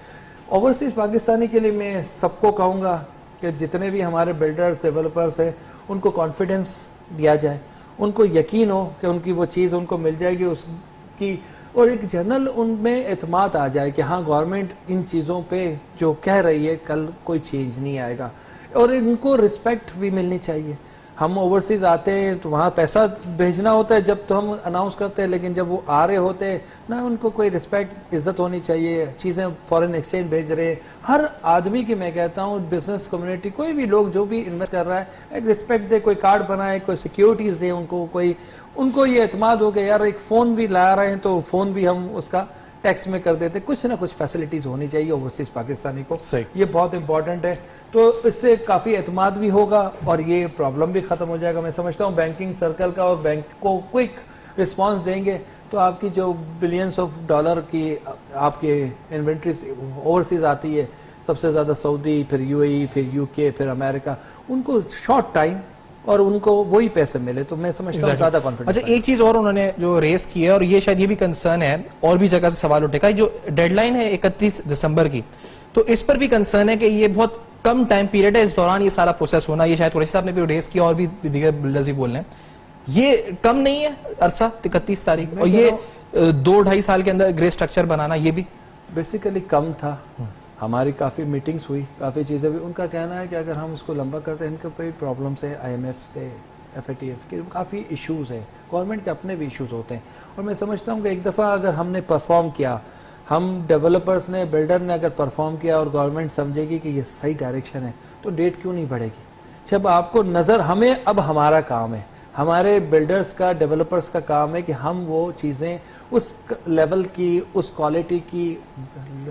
ओवरसीज पाकिस्तानी के लिए मैं सबको कहूँगा कि जितने भी हमारे बिल्डर्स, डेवलपर्स हैं, उनको कॉन्फिडेंस दिया जाए, उनको यकीन हो कि उनकी वो चीज़ उनको मिल जाएगी उसकी, और एक जनरल उनमें एतमाद आ जाए कि हाँ गवर्नमेंट इन चीज़ों पे जो कह रही है कल कोई चेंज नहीं आएगा, और इनको रिस्पेक्ट भी मिलनी चाहिए। हम ओवरसीज आते हैं तो वहाँ पैसा भेजना होता है जब तो हम अनाउंस करते हैं, लेकिन जब वो आ रहे होते हैं ना, उनको कोई रिस्पेक्ट, इज्जत होनी चाहिए। चीज़ें फॉरेन एक्सचेंज भेज रहे हैं, हर आदमी की मैं कहता हूँ, बिजनेस कम्युनिटी, कोई भी लोग जो भी इन्वेस्ट कर रहा है, एक रिस्पेक्ट दे, कोई कार्ड बनाए, कोई सिक्योरिटीज़ दे उनको ये एतमाद हो गया यार एक फ़ोन भी ला रहे हैं तो फ़ोन भी हम उसका टैक्स में कर देते। कुछ ना कुछ फैसिलिटीज होनी चाहिए ओवरसीज पाकिस्तानी को, ये बहुत इंपॉर्टेंट है। तो इससे काफी एतमाद भी होगा और ये प्रॉब्लम भी खत्म हो जाएगा। मैं समझता हूँ बैंकिंग सर्कल का और बैंक को क्विक रिस्पांस देंगे तो आपकी जो बिलियंस ऑफ डॉलर की आपके इन्वेंट्री ओवरसीज आती है, सबसे ज़्यादा सऊदी, फिर यूएई, फिर यूके, फिर अमेरिका, उनको शॉर्ट टाइम और उनको वही पैसे मिले, तो मैं समझता हूँ ज़्यादा कॉन्फिडेंस। अच्छा, एक चीज और उन्होंने जो रेस की है, और ये शायद ये भी कंसर्न है, और भी जगह से सवाल उठेगा, जो डेडलाइन है 31 दिसंबर की, तो इस पर भी कंसर्न है कि ये बहुत कम टाइम पीरियड है, इस दौरान ये सारा प्रोसेस होना, ये शायद कुरैशी साहब ने भी रेस किया और भी दीगर बिल्डर्स भी बोल रहे हैं, ये कम नहीं है अरसा 31 तारीख, और ये 2-2.5 साल के अंदर ग्रे स्ट्रक्चर बनाना, ये भी बेसिकली कम था। हमारी काफ़ी मीटिंग्स हुई, काफ़ी चीज़ें भी, उनका कहना है कि अगर हम इसको लंबा करते हैं, इनके कई प्रॉब्लम्स है, IMF के, FATF के काफ़ी इश्यूज हैं, गवर्नमेंट के अपने भी इश्यूज होते हैं, और मैं समझता हूँ कि एक दफ़ा अगर हमने परफॉर्म किया, हम डेवलपर्स ने, बिल्डर ने अगर परफॉर्म किया और गवर्नमेंट समझेगी कि ये सही डायरेक्शन है, तो डेट क्यों नहीं बढ़ेगी। जब आपको नज़र, हमें अब हमारा काम है, हमारे बिल्डर्स का, डेवलपर्स का काम है कि हम वो चीज़ें उस लेवल की, उस क्वालिटी की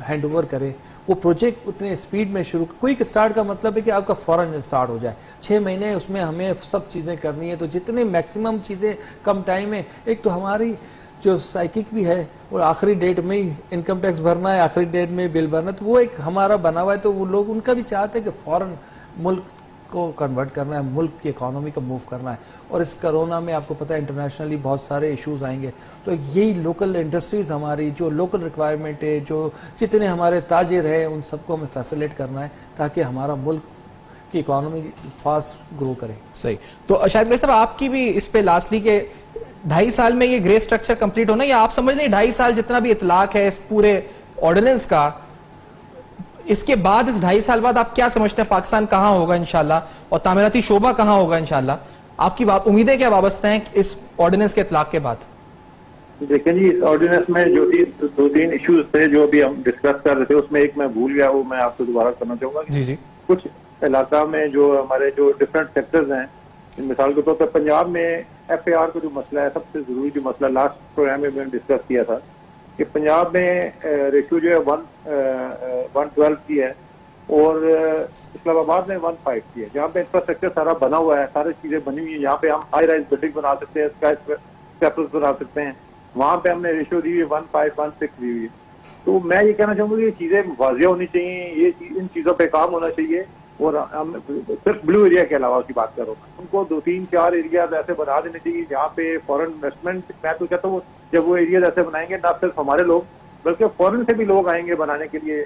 हैंड ओवर करें, वो प्रोजेक्ट उतने स्पीड में शुरू। क्विक स्टार्ट का मतलब है कि आपका फौरन स्टार्ट हो जाए, 6 महीने उसमें हमें सब चीज़ें करनी है, तो जितने मैक्सिमम चीज़ें कम टाइम में, एक तो हमारी जो साइकिक भी है, वो आखिरी डेट में ही इनकम टैक्स भरना है, आखिरी डेट में बिल भरना है, तो वो एक हमारा बना हुआ है, तो वो लोग, उनका भी चाहते हैं कि फौरन मुल्क को कन्वर्ट करना है, मुल्क की इकोनॉमी को मूव करना है, और इस कोरोना में आपको पता है इंटरनेशनली बहुत सारे इश्यूज आएंगे, तो यही लोकल इंडस्ट्रीज हमारी, जो लोकल रिक्वायरमेंट है, जो जितने हमारे ताजिर हैं, उन सबको हमें फैसिलिटेट करना है, ताकि हमारा मुल्क की इकोनॉमी फास्ट ग्रो करे। सही। तो शायद मेरे साहब, आपकी भी इस पे लास्टली के 2.5 साल में ये ग्रे स्ट्रक्चर कंप्लीट होना, या आप समझ लें 2.5 साल जितना भी इतलाक है इस पूरे ऑर्डिनेंस का, इसके बाद, इस 2.5 साल बाद आप क्या समझते हैं पाकिस्तान कहां होगा इंशाल्लाह, और तामीराती शोबा कहां होगा इंशाल्लाह? आपकी उम्मीदें क्या वाबस्ता हैं इस ऑर्डिनेंस के इतलाक के बाद? देखिए जी, इस ऑर्डिनेंस में जो 2-3 इश्यूज थे जो अभी हम डिस्कस कर रहे थे, उसमें एक मैं भूल गया, वो मैं आपको दोबारा करना चाहूंगा। जी। कुछ इलाका में जो हमारे जो डिफरेंट सेक्टर्स हैं, मिसाल के तौर पर पंजाब में FAR का जो मसला है, सबसे जरूरी जो मसला लास्ट प्रोग्राम में मैंने डिस्कस किया था कि पंजाब में रेशियो जो है 1:12 की है, और इस्लामाबाद में 1:5 की है, जहाँ पे इंफ्रास्ट्रक्चर सारा बना हुआ है, सारी चीजें बनी हुई है, यहाँ पे हम हाई राइज बिल्डिंग बना सकते हैं, स्काई स्क्रैपर्स बना सकते हैं, वहाँ पे हमने रेशियो दी हुई 1:5-1:6 दी हुई है। तो मैं ये कहना चाहूंगा कि ये चीजें वाजिया होनी चाहिए, इन चीजों पे काम होना चाहिए, और हम सिर्फ ब्लू एरिया के अलावा की बात करो, उनको 2-3-4 एरिया ऐसे बना देने चाहिए जहाँ पे फॉरेन इन्वेस्टमेंट, मैं तो कहता हूँ जब वो एरिया ऐसे बनाएंगे, ना सिर्फ हमारे लोग बल्कि फॉरेन से भी लोग आएंगे बनाने के लिए,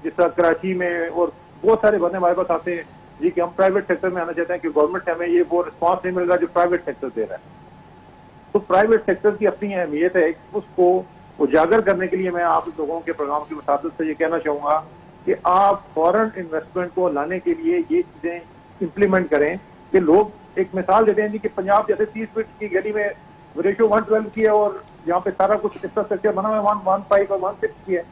जिस तरह कराची में और बहुत सारे बंदे हमारे पास आते हैं जी कि हम प्राइवेट सेक्टर में आना चाहते हैं कि गवर्नमेंट से हमें ये वो रिस्पॉन्स नहीं मिल रहा जो प्राइवेट सेक्टर दे रहा है। तो प्राइवेट सेक्टर की अपनी अहमियत है, उसको उजागर करने के लिए मैं आप लोगों के प्रोग्राम की मुसाफिर से ये कहना चाहूंगा कि आप फॉरेन इन्वेस्टमेंट को लाने के लिए ये चीजें इम्प्लीमेंट करें कि लोग, एक मिसाल देते हैं जी कि पंजाब जैसे 30 फीट की गली में रेशियो 1:12 की है, और यहाँ पे सारा कुछ इंफ्रास्ट्रक्चर बना हुआ है 1:5 और 1:6 की है,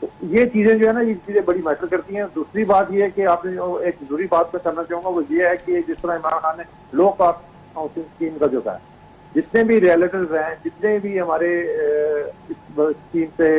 तो ये चीजें जो है ना, ये चीजें बड़ी मैटर करती हैं। दूसरी बात ये है कि आपने एक जरूरी बात मैं करना चाहूंगा, वो ये है कि जिस तरह इमरान खान ने लो कॉस्ट हाउसिंग स्कीम का जो है, जितने भी रियलिटर्स हैं, जितने भी हमारे स्कीम से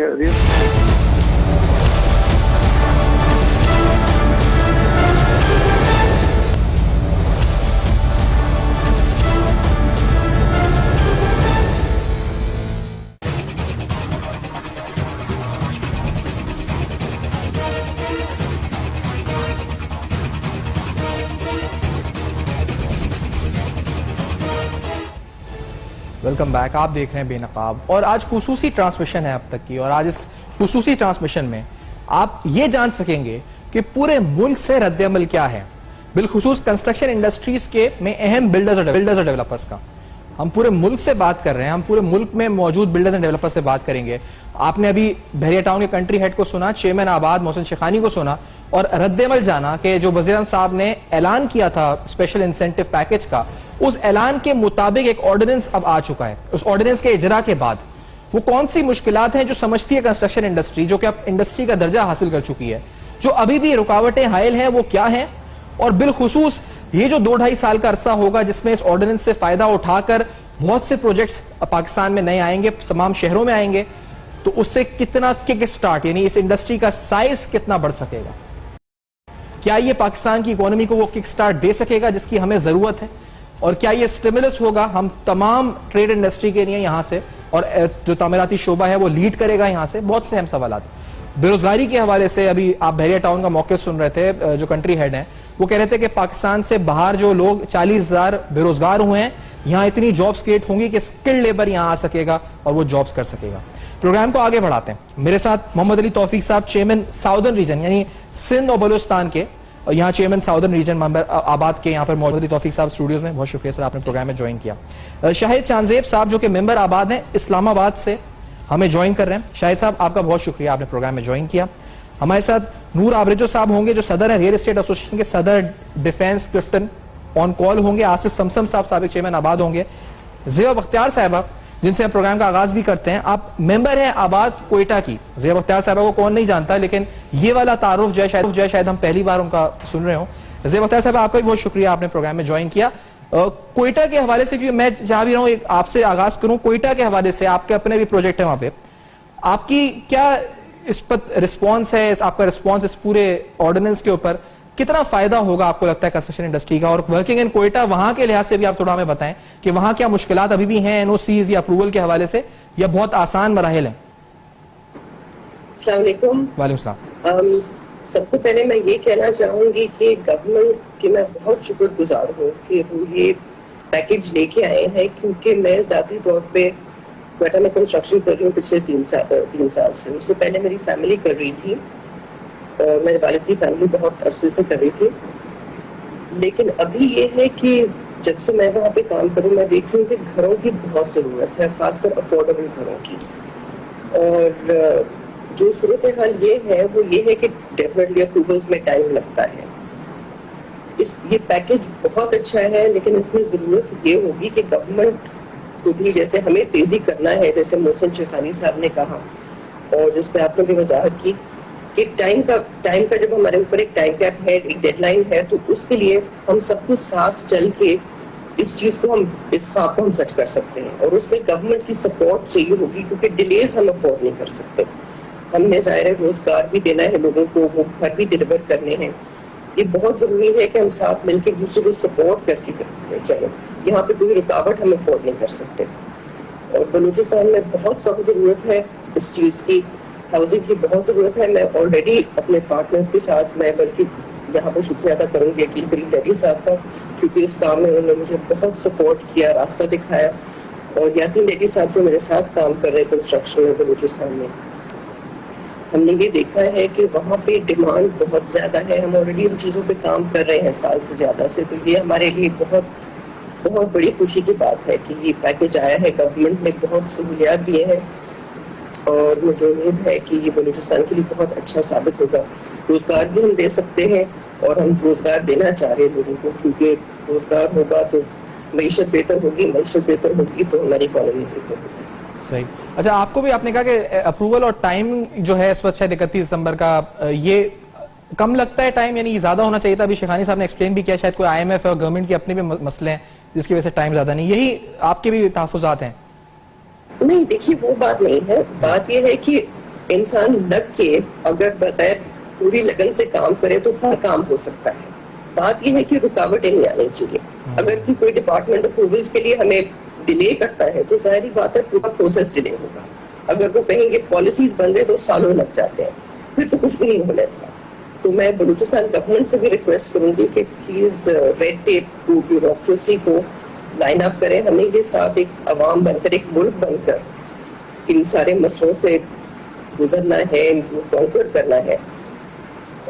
वेलकम बैक। आप देख रहे हैं बेनकाब, और आज खुसूसी ट्रांसमिशन है अब तक की, और आज इस खुसूसी ट्रांसमिशन में आप ये जान सकेंगे कि पूरे मुल्क से रद्द-ए-अमल क्या है, बिलखुसूस कंस्ट्रक्शन इंडस्ट्रीज के में अहम बिल्डर्स और डेवलपर्स का। हम पूरे मुल्क से बात कर रहे हैं, हम पूरे मुल्क में मौजूद बिल्डर्स एंड डेवलपर्स से बात करेंगे। आपने अभी बहरिया टाउन के कंट्री हेड को सुना, चेयरमैन आबाद मोहसिन शेखानी को सुना, और रद्द-ए-अमल जाना कि जो वज़ीर आज़म साहब ने ऐलान किया था स्पेशल इंसेंटिव पैकेज का, उस ऐलान के मुताबिक एक ऑर्डिनेंस अब आ चुका है। उस ऑर्डिनेंस के इजरा के बाद वो कौन सी मुश्किलात हैं जो समझती है कंस्ट्रक्शन इंडस्ट्री, जो कि अब इंडस्ट्री का दर्जा हासिल कर चुकी है, जो अभी भी रुकावटें हायल हैं, वो क्या हैं, और बिलखुसूस ये जो 2-2.5 साल का अरसा होगा जिसमें इस ऑर्डिनेंस से फायदा उठाकर बहुत से प्रोजेक्ट्स पाकिस्तान में नए आएंगे, तमाम शहरों में आएंगे, तो उससे कितना किक स्टार्ट, यानी इस इंडस्ट्री का साइज कितना बढ़ सकेगा, क्या ये पाकिस्तान की इकोनॉमी को वो किक स्टार्ट दे सकेगा जिसकी हमें जरूरत है, और क्या ये स्टिमुलस होगा हम तमाम ट्रेड इंडस्ट्री के लिए यहां से, और जो तामीराती शोबा है वो लीड करेगा यहां से। बहुत से अहम सवाल। बेरोजगारी के हवाले से अभी आप बहरिया टाउन का मौके सुन रहे थे, जो कंट्री हेड हैं वो कह रहे थे कि पाकिस्तान से बाहर जो लोग 40,000 बेरोजगार हुए हैं, यहां इतनी जॉब्स क्रिएट होंगी कि स्किल्ड लेबर यहां आ सकेगा और वो जॉब्स कर सकेगा। प्रोग्राम को आगे बढ़ाते हैं। मेरे साथ मोहम्मद अली तौफीक साहब, चेयरमैन साउदर्न रीजन यानी सिंध और बलूचिस्तान के, और यहाँ चेयरमैन साउदर्न रीजन मेंबर आबाद के, यहाँ पर मोहम्मद अली तौफीक साहब स्टूडियोज में। बहुत शुक्रिया सर, आपने प्रोग्राम में ज्वाइन किया। शाहिद चांजेब साहब जो कि मेंबर आबाद हैं, इस्लामाबाद से हमें ज्वाइन कर रहे हैं। शाहिद साहब, आपका बहुत शुक्रिया, आपने प्रोग्राम में ज्वाइन किया। हमारे साथ नूर आबरेजो साहब होंगे, जो सदर है रियल एस्टेट एसोसिएशन के, सदर डिफेंस क्लिफ्टन, ऑन कॉल होंगे। आसिफ समसम साहब साबिक चेयरमैन आबाद होंगे। ज़िया बख्तियार साहबा, जिनसे हम प्रोग्राम का आगाज भी करते हैं, आप मेंबर हैं आबाद कोयटा की। ज़िया बख्तियार साहबा को कौन नहीं जानता, लेकिन ये वाला तारुफ जो है शायद हम पहली बार उनका सुन रहे हो। ज़िया बख्तियार साहबा, आपका भी बहुत शुक्रिया, आपने प्रोग्राम में ज्वाइन किया। कोयटा के हवाले से, मैं चाह भी रहा हूँ आपसे आगाज करूं कोयटा के हवाले से। आपके अपने भी प्रोजेक्ट है वहां पे, आपकी क्या इस पर रिस्पॉन्स है, आपका रिस्पॉन्स इस पूरे ऑर्डिनेंस के ऊपर, कितना फायदा होगा आपको लगता है कंस्ट्रक्शन इंडस्ट्री का? और वर्किंग इन कोयटा, वहां के लिहाज से भी आप थोड़ा हमें बताएं कि वहां क्या मुश्किलात अभी भी हैं एनओसीज या अप्रूवल के हवाले से, या बहुत आसान मराहिल हैं? अस्सलाम वालेकुम। वालेकुम सलाम। सबसे पहले मैं ये कहना चाहूंगी कि गवर्नमेंट की मैं बहुत शुक्रगुजार हूँ कि वो ये पैकेज लेके आए हैं, क्योंकि मैं जाती तौर पे कोयटा में कंस्ट्रक्शन कर रही हूँ पिछले 3 साल से। उससे पहले मेरी फैमिली कर रही थी, मेरे वालिद की फैमिली बहुत अरसे से कर रही थी। लेकिन अभी ये है कि जब से मैं वहाँ पे काम करूँ, मैं देख रही हूँ कि घरों की बहुत जरूरत है, खासकर अफोर्डेबल घरों की। और जो सूरत हाल ये है वो ये है कि डेफिनेटली अप्रूवल्स में टाइम लगता है। ये पैकेज बहुत अच्छा है, लेकिन इसमें जरूरत ये होगी कि गवर्नमेंट को भी जैसे हमें तेजी करना है, जैसे मोहसिन शेखानी साहब ने कहा और जिस पे आपने भी वजाहत की कि टाइम का जब हमारे ऊपर एक टाइम कैप है, एक डेडलाइन है, तो उसके लिए हम सब कुछ साथ चल के इस चीज को इस ख्वाब को हम सच कर सकते हैं। और उसमें गवर्नमेंट की सपोर्ट चाहिए होगी, क्योंकि डिलेज हम अफोर्ड नहीं कर सकते। हमने ज़ाहिर है रोजगार भी देना है लोगों को, वो घर भी डिलीवर करने हैं। ये बहुत जरूरी है कि हम साथ मिलकर एक दूसरे को सपोर्ट करके चलें। यहाँ पे कोई रुकावट हम अफोर्ड नहीं कर सकते। और बलूचिस्तान में बहुत सख्त जरूरत है इस चीज की, हाउसिंग की बहुत जरूरत है। मैं ऑलरेडी अपने पार्टनर्स के साथ, मैं बल्कि यहाँ पर शुक्रिया अदा करूंगी अकील करीम डैडी साहब का, क्योंकि इस काम में उन्होंने मुझे बहुत सपोर्ट किया, रास्ता दिखाया। और यासीन डैडी साहब जो मेरे साथ काम कर रहे हैं कंस्ट्रक्शन में बलूचिस्तान में, हमने ये देखा है कि वहाँ पे डिमांड बहुत ज्यादा है। हम ऑलरेडी इन चीजों पे काम कर रहे हैं साल से ज्यादा से, तो ये हमारे लिए बहुत बहुत बड़ी खुशी की बात है कि ये पैकेज आया है। गवर्नमेंट ने बहुत सहूलियात दिए हैं और मुझे उम्मीद है कि ये बलूचिस्तान के लिए बहुत अच्छा साबित होगा। रोजगार भी हम दे सकते हैं और हम रोजगार देना चाह रहे हैं लोगों को, क्योंकि रोजगार होगा तो मईशत बेहतर होगी, मईशत बेहतर होगी तो हमारी इकोनॉमी बेहतर होगी। सही। अच्छा, आपको भी आपने कहा कि अप्रूवल और टाइम जो है इस वक्त शायद 31 दिसंबर का, ये कम लगता है टाइम, यानी ज्यादा होना चाहिए था? अभी शेखानी साहब ने एक्सप्लेन भी किया, शायद कोई IMF और गवर्नमेंट के अपने भी मसले हैं जिसकी वजह से टाइम ज्यादा नहीं। यही आपके भी तहफुजात हैं? नहीं, देखिए वो बात नहीं है। बात यह है कि इंसान लग के अगर बगैर पूरी लगन से काम करे तो हर काम हो सकता है। बात यह है कि रुकावटें नहीं आनी चाहिए। अगर कोई डिपार्टमेंट अप्रूवल्स के लिए हमें डिले करता है तो जाहिर बात है पूरा प्रोसेस डिले होगा। अगर वो कहेंगे पॉलिसीज बन रहे तो सालों लग जाते हैं, फिर तो कुछ भी नहीं होने वाला। तो मैं बलूचिस्तान गवर्नमेंट से भी रिक्वेस्ट करूंगी कि प्लीज रेड टेप को, ब्यूरोक्रेसी को लाइन अप करें। हमें ये साथ एक अवाम बनकर, एक मुल्क बनकर इन सारे मसलों से गुजरना है, इनको कॉन्कर करना है।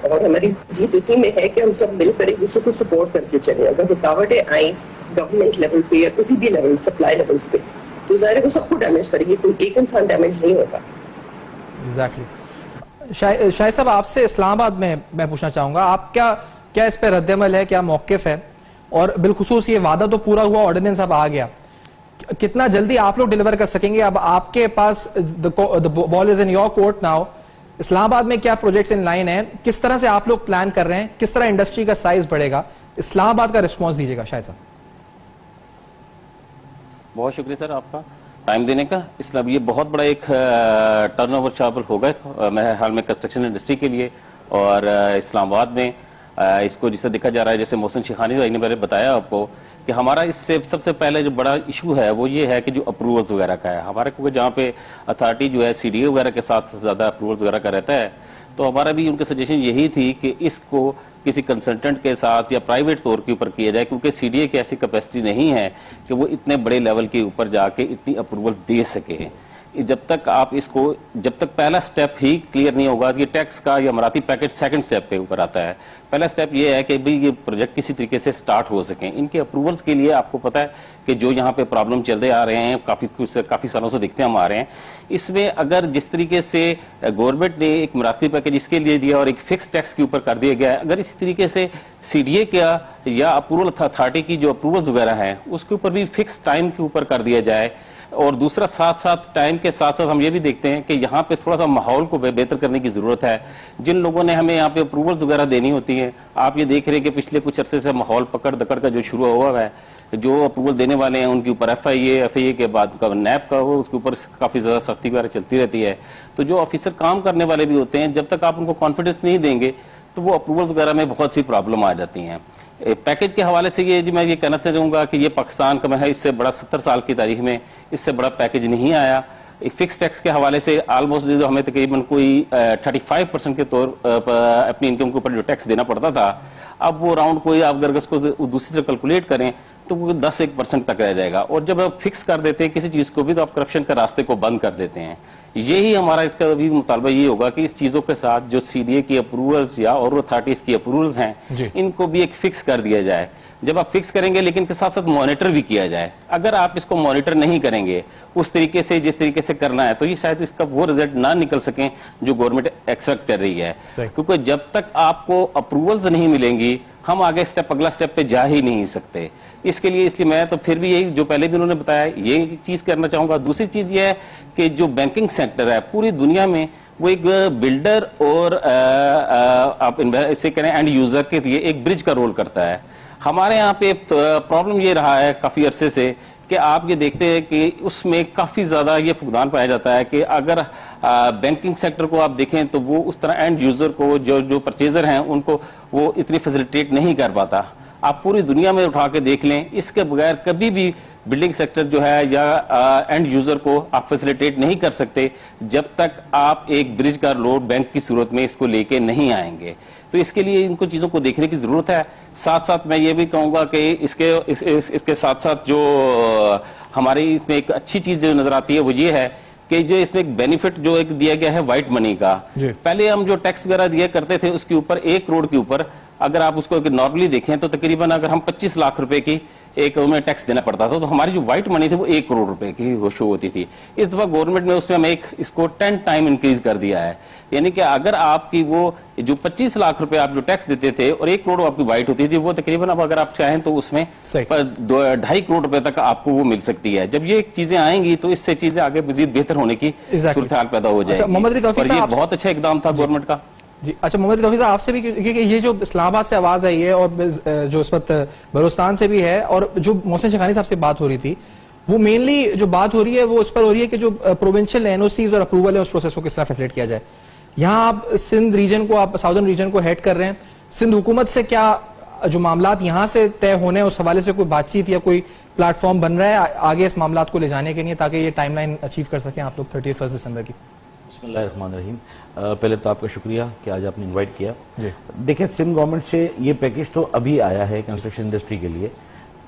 और हमारी जीत इसी में है कि हम सब मिलकर एक दूसरे को सपोर्ट करके चले। अगर रुकावटें आई गवर्नमेंट लेवल पे या किसी भी लेवल, सप्लाई लेवल्स पे, तो ज़ाहिर है वो सबको डैमेज करेगी, कोई एक इंसान डैमेज नहीं होगा। एग्जैक्टली। शाहिद साहब, आपसे इस्लामाबाद में मैं पूछना चाहूंगा, आप क्या इस पर रद्द-ए-अमल है, क्या मौकिफ है? और बिलखुसूस ये वादा तो पूरा हुआ, ऑर्डिनेंस अब आ गया, कितना जल्दी आप लोग डिलीवर कर सकेंगे? अब आपके पास the ball is in your court now. Islamabad में क्या प्रोजेक्ट्स इन लाइन है, किस तरह से आप लोग प्लान कर रहे हैं, किस तरह इंडस्ट्री का साइज बढ़ेगा? इस्लामाबाद का रिस्पॉन्स दीजिएगा शाहिद साहब। बहुत शुक्रिया सर आपका टाइम देने का। इसलिए ये बहुत बड़ा एक टर्नओवर चावल होगा मेरे हाल में कंस्ट्रक्शन इंडस्ट्री के लिए। और इस्लामाबाद में इसको जिस तरह देखा जा रहा है, जैसे मोहसिन शेखानी भाई ने मैंने बताया आपको कि हमारा इससे सबसे पहले जो बड़ा इशू है वो ये है कि जो अप्रूवल्स वगैरह का है हमारे, क्योंकि जहाँ पे अथॉरिटी जो है CDA वगैरह के साथ ज़्यादा अप्रूवल्स वगैरह का रहता है, तो हमारा भी उनके सजेशन यही थी कि इसको किसी कंसल्टेंट के साथ या प्राइवेट तौर के ऊपर किया जाए, क्योंकि CDA की ऐसी कैपेसिटी नहीं है कि वो इतने बड़े लेवल के ऊपर जाके इतनी अप्रूवल दे सके। जब तक पहला स्टेप ही क्लियर नहीं होगा, ये टैक्स का या अमाराती पैकेज सेकंड स्टेप पे ऊपर आता है। पहला स्टेप ये है कि भाई ये प्रोजेक्ट किसी तरीके से स्टार्ट हो सकें। इनके अप्रूवल्स के लिए आपको पता है कि जो यहाँ पे प्रॉब्लम चलते आ रहे हैं, काफी सालों से दिखते हम आ रहे हैं, इसमें अगर जिस तरीके से गवर्नमेंट ने एक अमाराती पैकेज इसके लिए दिया और एक फिक्स टैक्स के ऊपर कर दिया गया है, अगर इसी तरीके से CDA का या अप्रूवल अथॉरिटी की जो अप्रूवल्स वगैरह हैं उसके ऊपर भी फिक्स टाइम के ऊपर कर दिया जाए, और दूसरा साथ साथ टाइम के साथ साथ हम ये भी देखते हैं कि यहाँ पे थोड़ा सा माहौल को बेहतर करने की जरूरत है। जिन लोगों ने हमें यहाँ पे अप्रूवल्स वगैरह देनी होती है, आप ये देख रहे हैं कि पिछले कुछ अरसे से माहौल पकड़ दकड़ का जो शुरू हुआ है, जो अप्रूवल देने वाले हैं उनके ऊपर FIA के बाद का NAP का हो, उसके ऊपर काफी ज्यादा सख्ती वगैरह चलती रहती है। तो जो ऑफिसर काम करने वाले भी होते हैं, जब तक आप उनको कॉन्फिडेंस नहीं देंगे तो वो अप्रूवल्स वगैरह में बहुत सी प्रॉब्लम आ जाती हैं। पैकेज के हवाले से मैं ये कहना चाहूंगा कि ये पाकिस्तान का है इससे बड़ा 70 साल की तारीख में इससे बड़ा पैकेज नहीं आया। एक फिक्स टैक्स के हवाले से ऑलमोस्ट जो हमें तकरीबन कोई 35% के तौर अपनी इनकम के ऊपर जो टैक्स देना पड़ता था, अब वो अराउंड कोई आप अगर उसको दूसरी तरह कैलकुलेट करें तो वो 10-1% तक रह जाएगा। और जब आप फिक्स कर देते हैं किसी चीज को भी तो आप करप्शन के रास्ते को बंद कर देते हैं। यही हमारा इसका भी मुतालबा ये होगा कि इस चीजों के साथ जो CDA की अप्रूवल्स या और अथॉरिटीज की अप्रूवल्स हैं इनको भी एक फिक्स कर दिया जाए। जब आप फिक्स करेंगे लेकिन के साथ साथ मॉनिटर भी किया जाए। अगर आप इसको मॉनिटर नहीं करेंगे उस तरीके से जिस तरीके से करना है, तो ये शायद इसका वो रिजल्ट ना निकल सकें जो गवर्नमेंट एक्सपेक्ट कर रही है, क्योंकि जब तक आपको अप्रूवल्स नहीं मिलेंगी हम आगे अगला स्टेप पे जा ही नहीं सकते। इसलिए मैं तो फिर भी यही जो पहले भी उन्होंने बताया ये चीज करना चाहूंगा। दूसरी चीज ये है कि जो बैंकिंग सेक्टर है पूरी दुनिया में वो एक बिल्डर और आप इसे करें एंड यूजर के लिए एक ब्रिज का रोल करता है। हमारे यहाँ पे प्रॉब्लम ये रहा है काफी अरसे से कि आप ये देखते हैं कि उसमें काफी ज्यादा ये फुकदान पाया जाता है कि अगर बैंकिंग सेक्टर को आप देखें तो वो उस तरह एंड यूजर को जो परचेजर हैं उनको वो इतनी फैसिलिटेट नहीं कर पाता। आप पूरी दुनिया में उठा के देख लें, इसके बगैर कभी भी बिल्डिंग सेक्टर जो है या एंड यूजर को आप फैसिलिटेट नहीं कर सकते जब तक आप एक ब्रिज का लोड बैंक की सूरत में इसको लेके नहीं आएंगे। तो इसके लिए इनको चीजों को देखने की जरूरत है। साथ साथ मैं ये भी कहूंगा कि इसके साथ साथ जो हमारी इसमें एक अच्छी चीज जो नजर आती है वो ये है कि जो इसमें एक बेनिफिट जो एक दिया गया है व्हाइट मनी का। पहले हम जो टैक्स वगैरह दिया करते थे उसके ऊपर 1 करोड़ के ऊपर अगर आप उसको नॉर्मली देखें तो तकरीबन अगर हम 25 लाख रुपए की एक उन्हें टैक्स देना पड़ता था, तो हमारी जो व्हाइट मनी थी वो 1 करोड़ रुपए की वो शो होती थी। इस दफा गवर्नमेंट ने उसमें हमें इसको 10 टाइम इंक्रीज कर दिया है, यानी कि अगर आपकी वो जो 25 लाख रुपए आप जो टैक्स देते थे और 1 करोड़ आपकी व्हाइट होती थी वो तकरीबन अब अगर आप चाहें तो उसमें 2.5 करोड़ रुपए तक आपको वो मिल सकती है। जब ये चीजें आएंगी तो इससे चीजें आगे मजीद बेहतर होने की सूरत हाल पैदा हो जाएगी। और ये बहुत अच्छा इकदाम था गवर्नमेंट का। जी अच्छा, मोहम्मद रफी साहब आपसे भी, क्योंकि ये जो इस्लामाबाद से आवाज आई है और जो इस वक्त बलूचिस्तान से भी है और जो मोहसिन शेखानी साहब से बात हो रही थी, वो मेनली जो बात हो रही है वो उस पर हो रही है कि जो प्रोविंशियल एनओसीज और अप्रूवल है उस प्रोसेस को किस तरह फैसिलिटेट किया जाए। यहाँ आप सिंध रीजन को, आप साउदर्न रीजन को हेड कर रहे हैं, सिंध हुकूमत से क्या जो मामलात यहाँ से तय होने उस हवाले से कोई बातचीत या कोई प्लेटफॉर्म बन रहा है आगे इस मामलात को ले जाने के लिए ताकि ये टाइमलाइन अचीव कर सकें आप लोग 31 दिसंबर की? बिस्मिल्लाहिर्रहमानिर्रहीम। पहले तो आपका शुक्रिया कि आज आपने इनवाइट किया। देखिए, सिंध गवर्नमेंट से ये पैकेज तो अभी आया है कंस्ट्रक्शन इंडस्ट्री के लिए,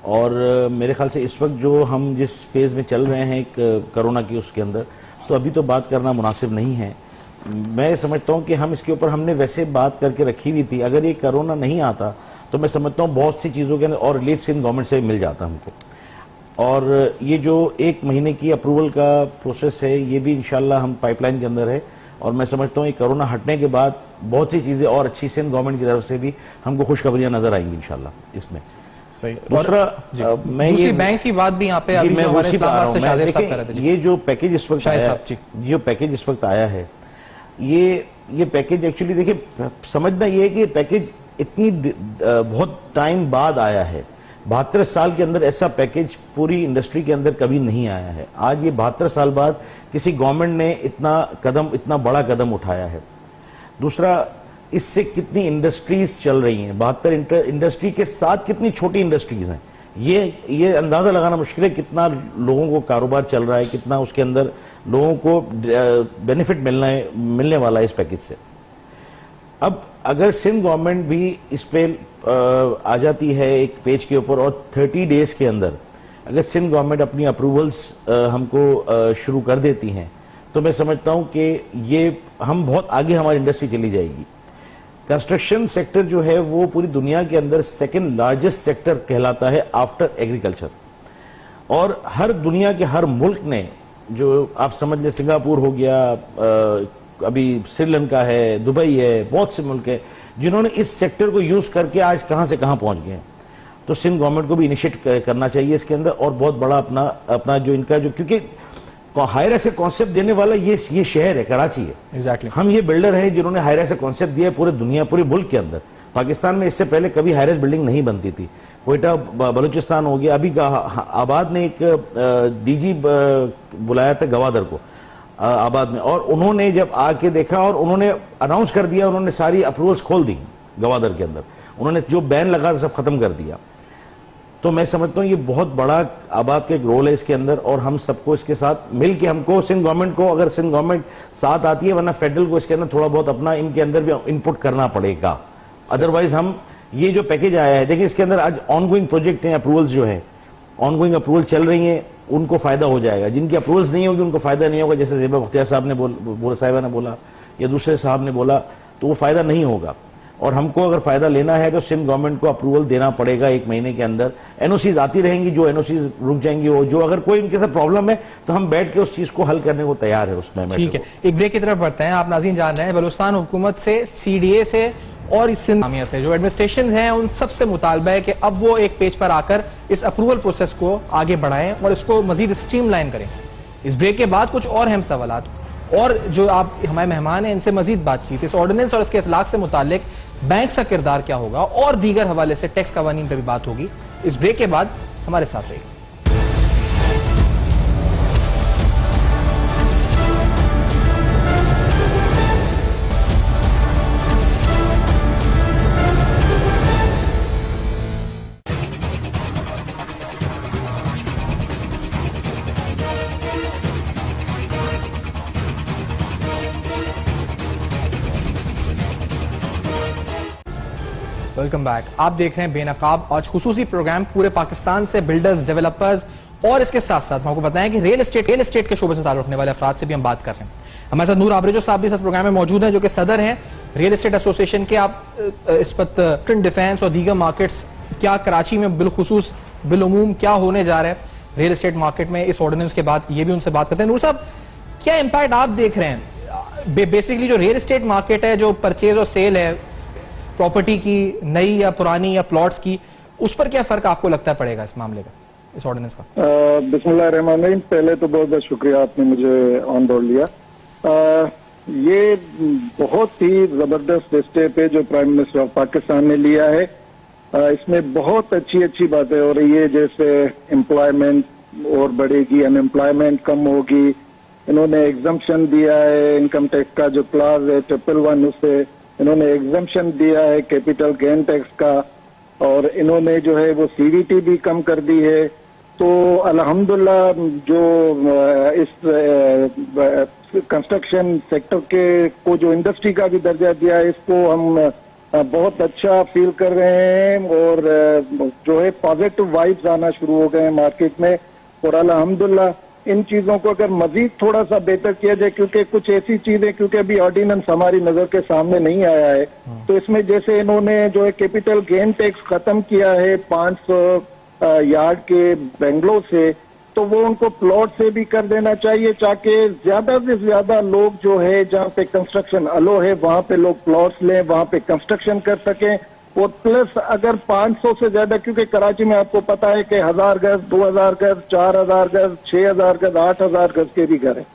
और मेरे ख्याल से इस वक्त जो हम जिस फेज में चल रहे हैं कोरोना की उसके अंदर, तो अभी तो बात करना मुनासिब नहीं है। मैं समझता हूँ कि हम इसके ऊपर हमने वैसे बात करके रखी हुई थी, अगर ये कोरोना नहीं आता तो मैं समझता हूँ बहुत सी चीज़ों के अंदर और रिलीफ सिंध गवर्नमेंट से मिल जाता हमको। और ये जो 1 महीने की अप्रूवल का प्रोसेस है ये भी इंशाल्लाह हम पाइपलाइन के अंदर है, और मैं समझता हूँ ये कोरोना हटने के बाद बहुत सी चीजें और अच्छी सिंध गवर्नमेंट की तरफ से भी हमको खुशखबरियां नजर आएंगी इंशाल्लाह इसमें। सही। दूसरा मैं ये बैंक की बात भी यहाँ पे अभी ये जो पैकेज इस वक्त आया, जो पैकेज इस वक्त आया है, ये पैकेज एक्चुअली देखिए समझना ये है कि पैकेज इतनी बहुत टाइम बाद आया है। 72 साल के अंदर ऐसा पैकेज पूरी इंडस्ट्री के अंदर कभी नहीं आया है। आज ये 72 साल बाद किसी गवर्नमेंट ने इतना बड़ा कदम उठाया है। दूसरा, इससे कितनी इंडस्ट्रीज चल रही हैं, 72 इंडस्ट्री के साथ कितनी छोटी इंडस्ट्रीज हैं, ये अंदाजा लगाना मुश्किल है कितना लोगों को कारोबार चल रहा है, कितना उसके अंदर लोगों को बेनिफिट मिलने वाला है इस पैकेज से। अब अगर सिंध गवर्नमेंट भी इस पे आ जाती है एक पेज के ऊपर और 30 डेज के अंदर अगर सिंध गवर्नमेंट अपनी अप्रूवल्स हमको शुरू कर देती हैं तो मैं समझता हूं कि ये हम बहुत आगे हमारी इंडस्ट्री चली जाएगी। कंस्ट्रक्शन सेक्टर जो है वो पूरी दुनिया के अंदर सेकंड लार्जेस्ट सेक्टर कहलाता है आफ्टर एग्रीकल्चर, और हर दुनिया के हर मुल्क ने, जो आप समझ ले सिंगापुर हो गया, अभी श्रीलंका है, दुबई है, बहुत से मुल्क है जिन्होंने इस सेक्टर को यूज करके आज कहां से कहां पहुंच गए हैं। तो सिंध गवर्नमेंट को भी इनिशिएट करना चाहिए इसके अंदर, और बहुत बड़ा अपना जो इनका जो, क्योंकि हायर ऐसे कॉन्सेप्ट देने वाला ये शहर है, कराची है। एग्जैक्टली हम ये बिल्डर हैं जिन्होंने हायर ऐसे कॉन्सेप्ट दिया पूरे दुनिया, पूरे मुल्क के अंदर। पाकिस्तान में इससे पहले कभी हायर बिल्डिंग नहीं बनती थी। कोयटा बलूचिस्तान हो गया, अभी आबाद ने एक डीजी बुलाया था गवादर को आबाद में, और उन्होंने जब आके देखा और उन्होंने अनाउंस कर दिया, उन्होंने सारी अप्रूवल्स खोल दी गवादर के अंदर, उन्होंने जो बैन लगा था सब खत्म कर दिया। तो मैं समझता हूँ ये बहुत बड़ा आबाद का एक रोल है इसके अंदर, और हम सबको इसके साथ मिलके, हमको सिंध गवर्नमेंट को, अगर सिंध गवर्नमेंट साथ आती है, वरना फेडरल को इसके अंदर थोड़ा बहुत अपना इनके अंदर भी इनपुट करना पड़ेगा। अदरवाइज हम ये जो पैकेज आया है, देखिए इसके अंदर आज ऑनगोइंग प्रोजेक्ट हैं, अप्रूवल्स जो है ऑनगोइंग अप्रूवल चल रही हैं, उनको फायदा हो जाएगा। जिनकी अप्रूवल्स नहीं होगी उनको फायदा नहीं होगा, जैसे ज़ेबा बख्तियार साहब ने साहिबा ने बोला या दूसरे साहब ने बोला, तो वो फायदा नहीं होगा। और हमको अगर फायदा लेना है तो सिंध गवर्नमेंट को अप्रूवल देना पड़ेगा 1 महीने के अंदर। एनओसीज आती रहेंगी, जो एनओसीज रुक जाएंगी, वो जो अगर कोई इनके साथ प्रॉब्लम है तो हम बैठ के उस चीज को हल करने को तैयार है उसमें। ठीक है, एक ब्रेक की तरफ बढ़ते हैं। आप नाज़रीन जान रहे हैं बलूचिस्तान हुकूमत से, सीडीए से और इस सिंध से जो एडमिनिस्ट्रेशन है उन सबसे मुतालबा है कि अब वो एक पेज पर आकर इस अप्रूवल प्रोसेस को आगे बढ़ाएं और इसको मजीद स्ट्रीमलाइन करें। इस ब्रेक के बाद कुछ और अहम सवाल और जो आप हमारे मेहमान हैं इनसे मजीद बातचीत, इस ऑर्डिनेंस और इसके इतलाक से मुतालिक बैंक का किरदार क्या होगा और दीगर हवाले से टैक्स कवानीन पर भी बात होगी। इस ब्रेक के बाद हमारे साथ रहिए। Welcome back. आप देख रहे हैं बेनकाब, आज खुसूसी प्रोग्राम पूरे पाकिस्तान से बिल्डर्स, डेवलपर्स और इसके साथ साथ आपको बताएं कि रियल एस्टेट के शोबे से ताल्लुक रखने वाले अफराद से भी हम बात कर रहे हैं। हमारे साथ नूर आबरेजो साहब भी इस प्रोग्राम में मौजूद हैं, जो कि सदर हैं रियल एस्टेट एसोसिएशन के। आप इस वक्त डिफेंस और दीगर मार्केट्स क्या कराची में बिलखुसूस बिलउमूम क्या होने जा रहा है रियल एस्टेट मार्केट में इस ऑर्डिनेंस के बाद, ये भी उनसे बात करते हैं। नूर साहब, क्या इंपैक्ट आप देख रहे हैं बेसिकली जो रियल एस्टेट मार्केट है, जो परचेज और सेल है प्रॉपर्टी की, नई या पुरानी या प्लॉट्स की, उस पर क्या फर्क आपको लगता पड़ेगा इस मामले का, इस ऑर्डिनेंस का? बिस्मिल्लाहिर्रहमानिर्रहीम। पहले तो बहुत बहुत शुक्रिया, आपने मुझे ऑन बोर्ड लिया। ये बहुत ही जबरदस्त स्टेप है जो प्राइम मिनिस्टर ऑफ पाकिस्तान ने लिया है। इसमें बहुत अच्छी अच्छी बातें हो रही है, जैसे एम्प्लॉयमेंट और बढ़ेगी, अनएम्प्लॉयमेंट कम होगी। इन्होंने एग्जम्पशन दिया है इनकम टैक्स का, जो क्लास है 111 उससे इन्होंने एग्जम्पशन दिया है कैपिटल गेन टैक्स का, और इन्होंने जो है वो सीवीटी भी कम कर दी है। तो अल्हम्दुलिल्लाह जो इस कंस्ट्रक्शन सेक्टर के को जो इंडस्ट्री का भी दर्जा दिया है, इसको हम बहुत अच्छा फील कर रहे हैं, और जो है पॉजिटिव वाइब्स आना शुरू हो गए हैं मार्केट में। और अल्हम्दुलिल्लाह इन चीजों को अगर मजीद थोड़ा सा बेहतर किया जाए, क्योंकि कुछ ऐसी चीजें, क्योंकि अभी ऑर्डिनेंस हमारी नजर के सामने नहीं आया है, तो इसमें जैसे इन्होंने जो है कैपिटल गेन टैक्स खत्म किया है 500 यार्ड के बेंगलोर से, तो वो उनको प्लॉट से भी कर देना चाहिए, ताकि ज्यादा से ज्यादा लोग जो है जहाँ पे कंस्ट्रक्शन अलो है वहां पे लोग प्लॉट्स लें, वहां पे कंस्ट्रक्शन कर सकें। और प्लस अगर 500 से ज्यादा, क्योंकि कराची में आपको पता है कि 1000 गज, 2000 गज, 4000 गज, 6000 गज, 8000 गज के भी घर है,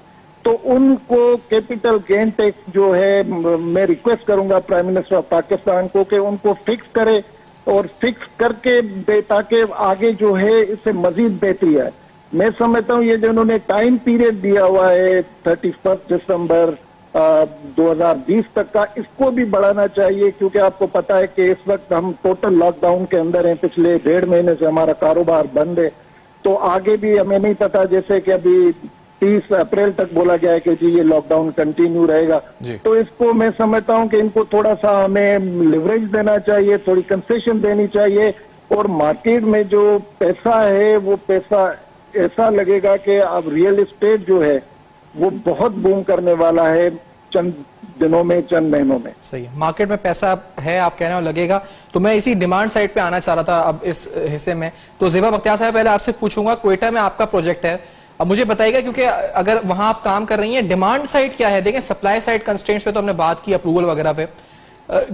तो उनको कैपिटल गेन टैक्स जो है, मैं रिक्वेस्ट करूंगा प्राइम मिनिस्टर ऑफ पाकिस्तान को कि उनको फिक्स करे, और फिक्स करके ताकि आगे जो है इससे मजीद बेहतरी आए। मैं समझता हूँ ये जो उन्होंने टाइम पीरियड दिया हुआ है 31 दिसंबर 2020 तक का, इसको भी बढ़ाना चाहिए, क्योंकि आपको पता है कि इस वक्त हम टोटल लॉकडाउन के अंदर हैं। पिछले 1.5 महीने से हमारा कारोबार बंद है, तो आगे भी हमें नहीं पता। जैसे कि अभी 30 अप्रैल तक बोला गया है कि जी ये लॉकडाउन कंटिन्यू रहेगा, तो इसको मैं समझता हूं कि इनको थोड़ा सा हमें लिवरेज देना चाहिए, थोड़ी कंसेशन देनी चाहिए, और मार्केट में जो पैसा है वो पैसा ऐसा लगेगा कि अब रियल एस्टेट जो है वो बहुत बूम करने वाला है चंद दिनों में, चंद महीनों में। सही है, मार्केट में पैसा है आप कह रहे हो लगेगा। तो मैं इसी डिमांड साइड पे आना चाह रहा था अब इस हिस्से में। तो ज़ेबा बख्तियार साहब, पहले आपसे पूछूंगा, क्वेटा में आपका प्रोजेक्ट है, अब मुझे बताइएगा, क्योंकि अगर वहां आप काम कर रही हैं, डिमांड साइड क्या है? देखें, सप्लाई साइड कंस्ट्रेंट्स पे तो हमने बात की, अप्रूवल वगैरह पे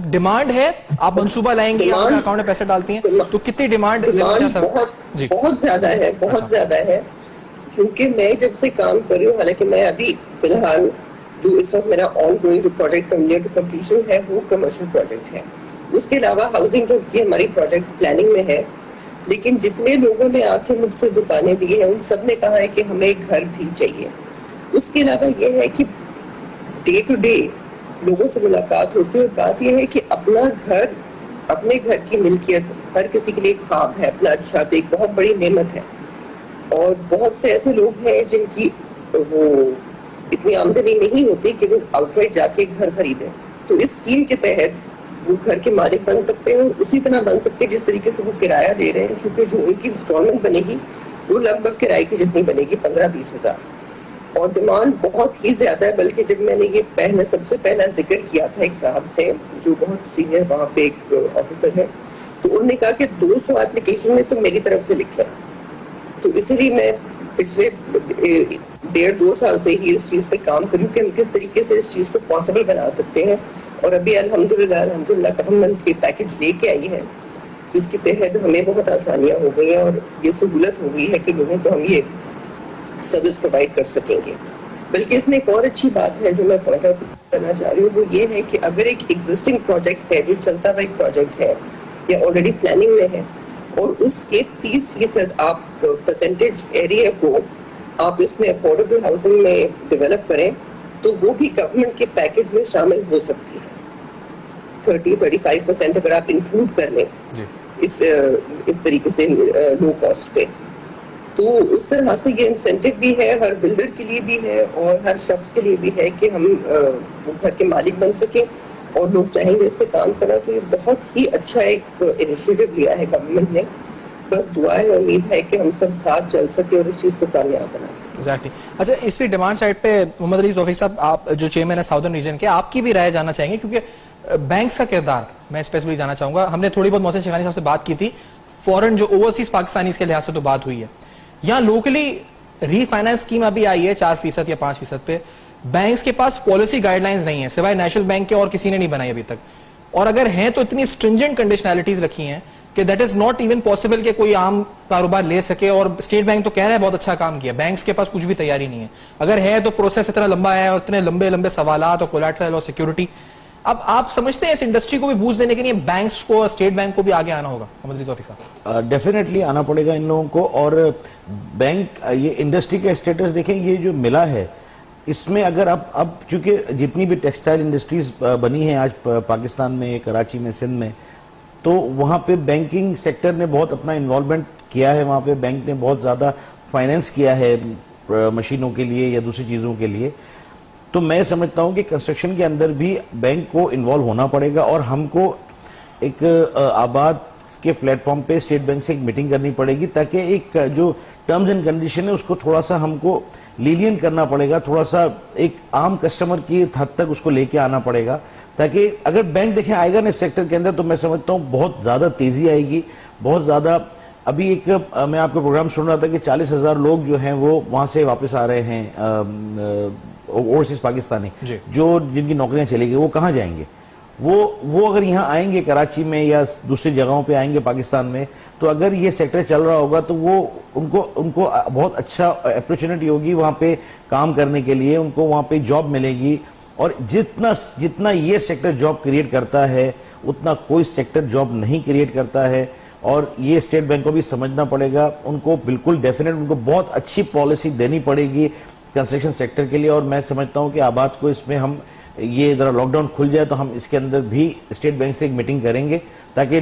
डिमांड है, आप मंसूबा लाएंगी, आप अकाउंट में पैसे डालती हैं, तो कितनी डिमांड? बहुत ज्यादा है, बहुत ज्यादा है, क्योंकि मैं जब से काम कर रही हूँ, हालांकि मैं अभी फिलहाल जो इस वक्त मेरा ऑन गोइंग जो प्रोजेक्ट नियर टू कंप्लीशन है वो कमर्शियल प्रोजेक्ट है। उसके अलावा हाउसिंग तो ये हमारी प्रोजेक्ट प्लानिंग में है, लेकिन जितने लोगों ने आके मुझसे दुकानें ली है उन सब ने कहा है कि हमें घर भी चाहिए। उसके अलावा ये है कि डे टू डे लोगों से मुलाकात होती है, और बात यह है कि अपना घर, अपने घर की मिल्कियत हर किसी के लिए ख्वाब है, अपना अच्छा तो एक बहुत बड़ी नेमत है। और बहुत से ऐसे लोग हैं जिनकी वो इतनी आमदनी नहीं होती कि वो आउटराइट जाके घर खरीदें, तो इस स्कीम के तहत वो घर के मालिक बन सकते हैं, उसी तरह बन सकते हैं जिस तरीके से वो किराया दे रहे हैं, क्योंकि जो उनकी इंस्टॉलमेंट बनेगी वो लगभग किराए की जितनी बनेगी 15-20 हजार। और डिमांड बहुत ही ज्यादा है, बल्कि जब मैंने ये सबसे पहला जिक्र किया था एक साहब से जो बहुत सीनियर वहाँ पे एक ऑफिसर है, तो उन्होंने कहा कि 200 एप्लीकेशन में तो मेरी तरफ से लिख लेना। तो इसीलिए मैं पिछले 1.5-2 साल से ही इस चीज पे काम करूँ कि हम किस तरीके से इस चीज को पॉसिबल बना सकते हैं। और अभी अल्हम्दुलिल्लाह गवर्नमेंट के पैकेज लेके आई है, जिसके तहत हमें बहुत आसानियां हो गई हैं और ये सहूलत हो गई है कि लोगों को हम ये सर्विस प्रोवाइड कर सकेंगे। बल्कि इसमें एक और अच्छी बात है जो मैं पॉइंट आउट करना चाह रही हूँ, वो ये है कि अगर एक एग्जिस्टिंग प्रोजेक्ट है, जो चलता हुआ एक प्रोजेक्ट है या ऑलरेडी प्लानिंग में है, और उसके 30% आप परसेंटेज एरिया को आप इसमें अफोर्डेबल हाउसिंग में डेवलप करें, तो वो भी गवर्नमेंट के पैकेज में शामिल हो सकती है। 30-35% अगर आप इंक्लूड कर लें इस तरीके से लो कॉस्ट पे, तो उस तरह से ये इंसेंटिव भी है, हर बिल्डर के लिए भी है और हर शख्स के लिए भी है कि हम वो घर के मालिक बन सके और लोग चाहेंगे इससे काम करना। तो ये बहुत ही अच्छा एक इनिशिएटिव लिया है गवर्नमेंट ने। बस दुआ है, उम्मीद है कि हम सब साथ चल सके और इस चीज को कामयाब बना सके। एग्जैक्टली। अच्छा, इस डिमांड साइड पे मोहम्मद अली तौफीक साहब, आप जो चेयरमैन है साउदर्न रीजन के, आपकी भी राय जानना चाहेंगे, क्योंकि बैंक्स का किरदार मैं स्पेसिफिकली जानना चाहूंगा। हमने थोड़ी बहुत मोहसिन शेखानी साहब से बात की थी, फॉरेन जो ओवरसीज पाकिस्तानी के लिहाज से तो बात हुई है। यहाँ लोकली रीफाइनेंस स्कीम अभी आई है 4% या 5% पे। बैंक्स के पास पॉलिसी गाइडलाइंस नहीं है, सिवाय नेशनल बैंक के और किसी ने नहीं बनाई अभी तक। और अगर हैं तो इतनी स्ट्रिंजेंट कंडीशनैलिटीज रखी हैं कि that is not even possible कि कोई आम कारोबार ले सके। और स्टेट बैंक तो कह रहा है बहुत अच्छा काम किया, बैंक्स के पास कुछ भी तैयारी नहीं है। अगर है तो प्रोसेस इतना लंबा है और इतने लंबे लंबे सवालात और कोलैटरल और सिक्योरिटी। अब आप समझते हैं इस इंडस्ट्री को भी बूस्ट देने के लिए बैंक्स को और स्टेट बैंक को भी आगे आना होगा? मोहम्मद अली तौफीक साहब, डेफिनेटली आना पड़ेगा इन लोगों को। और बैंक, ये इंडस्ट्री का स्टेटस देखें, ये जो मिला है इसमें अगर अब चूंकि जितनी भी टेक्सटाइल इंडस्ट्रीज बनी है आज पाकिस्तान में, कराची में, सिंध में, तो वहाँ पे बैंकिंग सेक्टर ने बहुत अपना इन्वॉल्वमेंट किया है। वहाँ पे बैंक ने बहुत ज़्यादा फाइनेंस किया है मशीनों के लिए या दूसरी चीज़ों के लिए। तो मैं समझता हूँ कि कंस्ट्रक्शन के अंदर भी बैंक को इन्वॉल्व होना पड़ेगा और हमको एक आबाद के प्लेटफॉर्म पे स्टेट बैंक से एक मीटिंग करनी पड़ेगी, ताकि एक जो टर्म्स एंड कंडीशन है उसको थोड़ा सा हमको लीलियन करना पड़ेगा, थोड़ा सा एक आम कस्टमर की हद तक उसको लेके आना पड़ेगा, ताकि अगर बैंक देखें आएगा ना इस सेक्टर के अंदर, तो मैं समझता हूँ बहुत ज़्यादा तेज़ी आएगी, बहुत ज़्यादा। अभी एक मैं आपका प्रोग्राम सुन रहा था कि 40,000 लोग जो हैं वो वहाँ से वापस आ रहे हैं, ओवरसीज पाकिस्तानी जो जिनकी नौकरियां चली गई, वो कहाँ जाएंगे? वो अगर यहाँ आएंगे कराची में या दूसरी जगहों पे आएंगे पाकिस्तान में, तो अगर ये सेक्टर चल रहा होगा तो वो उनको बहुत अच्छा अपॉर्चुनिटी होगी वहाँ पे काम करने के लिए, उनको वहाँ पे जॉब मिलेगी। और जितना ये सेक्टर जॉब क्रिएट करता है उतना कोई सेक्टर जॉब नहीं क्रिएट करता है। और ये स्टेट बैंक को भी समझना पड़ेगा, उनको बिल्कुल डेफिनेट उनको बहुत अच्छी पॉलिसी देनी पड़ेगी कंस्ट्रक्शन सेक्टर के लिए। और मैं समझता हूं कि आबाद को इसमें हम ये जरा लॉकडाउन खुल जाए तो हम इसके अंदर भी स्टेट बैंक से एक मीटिंग करेंगे ताकि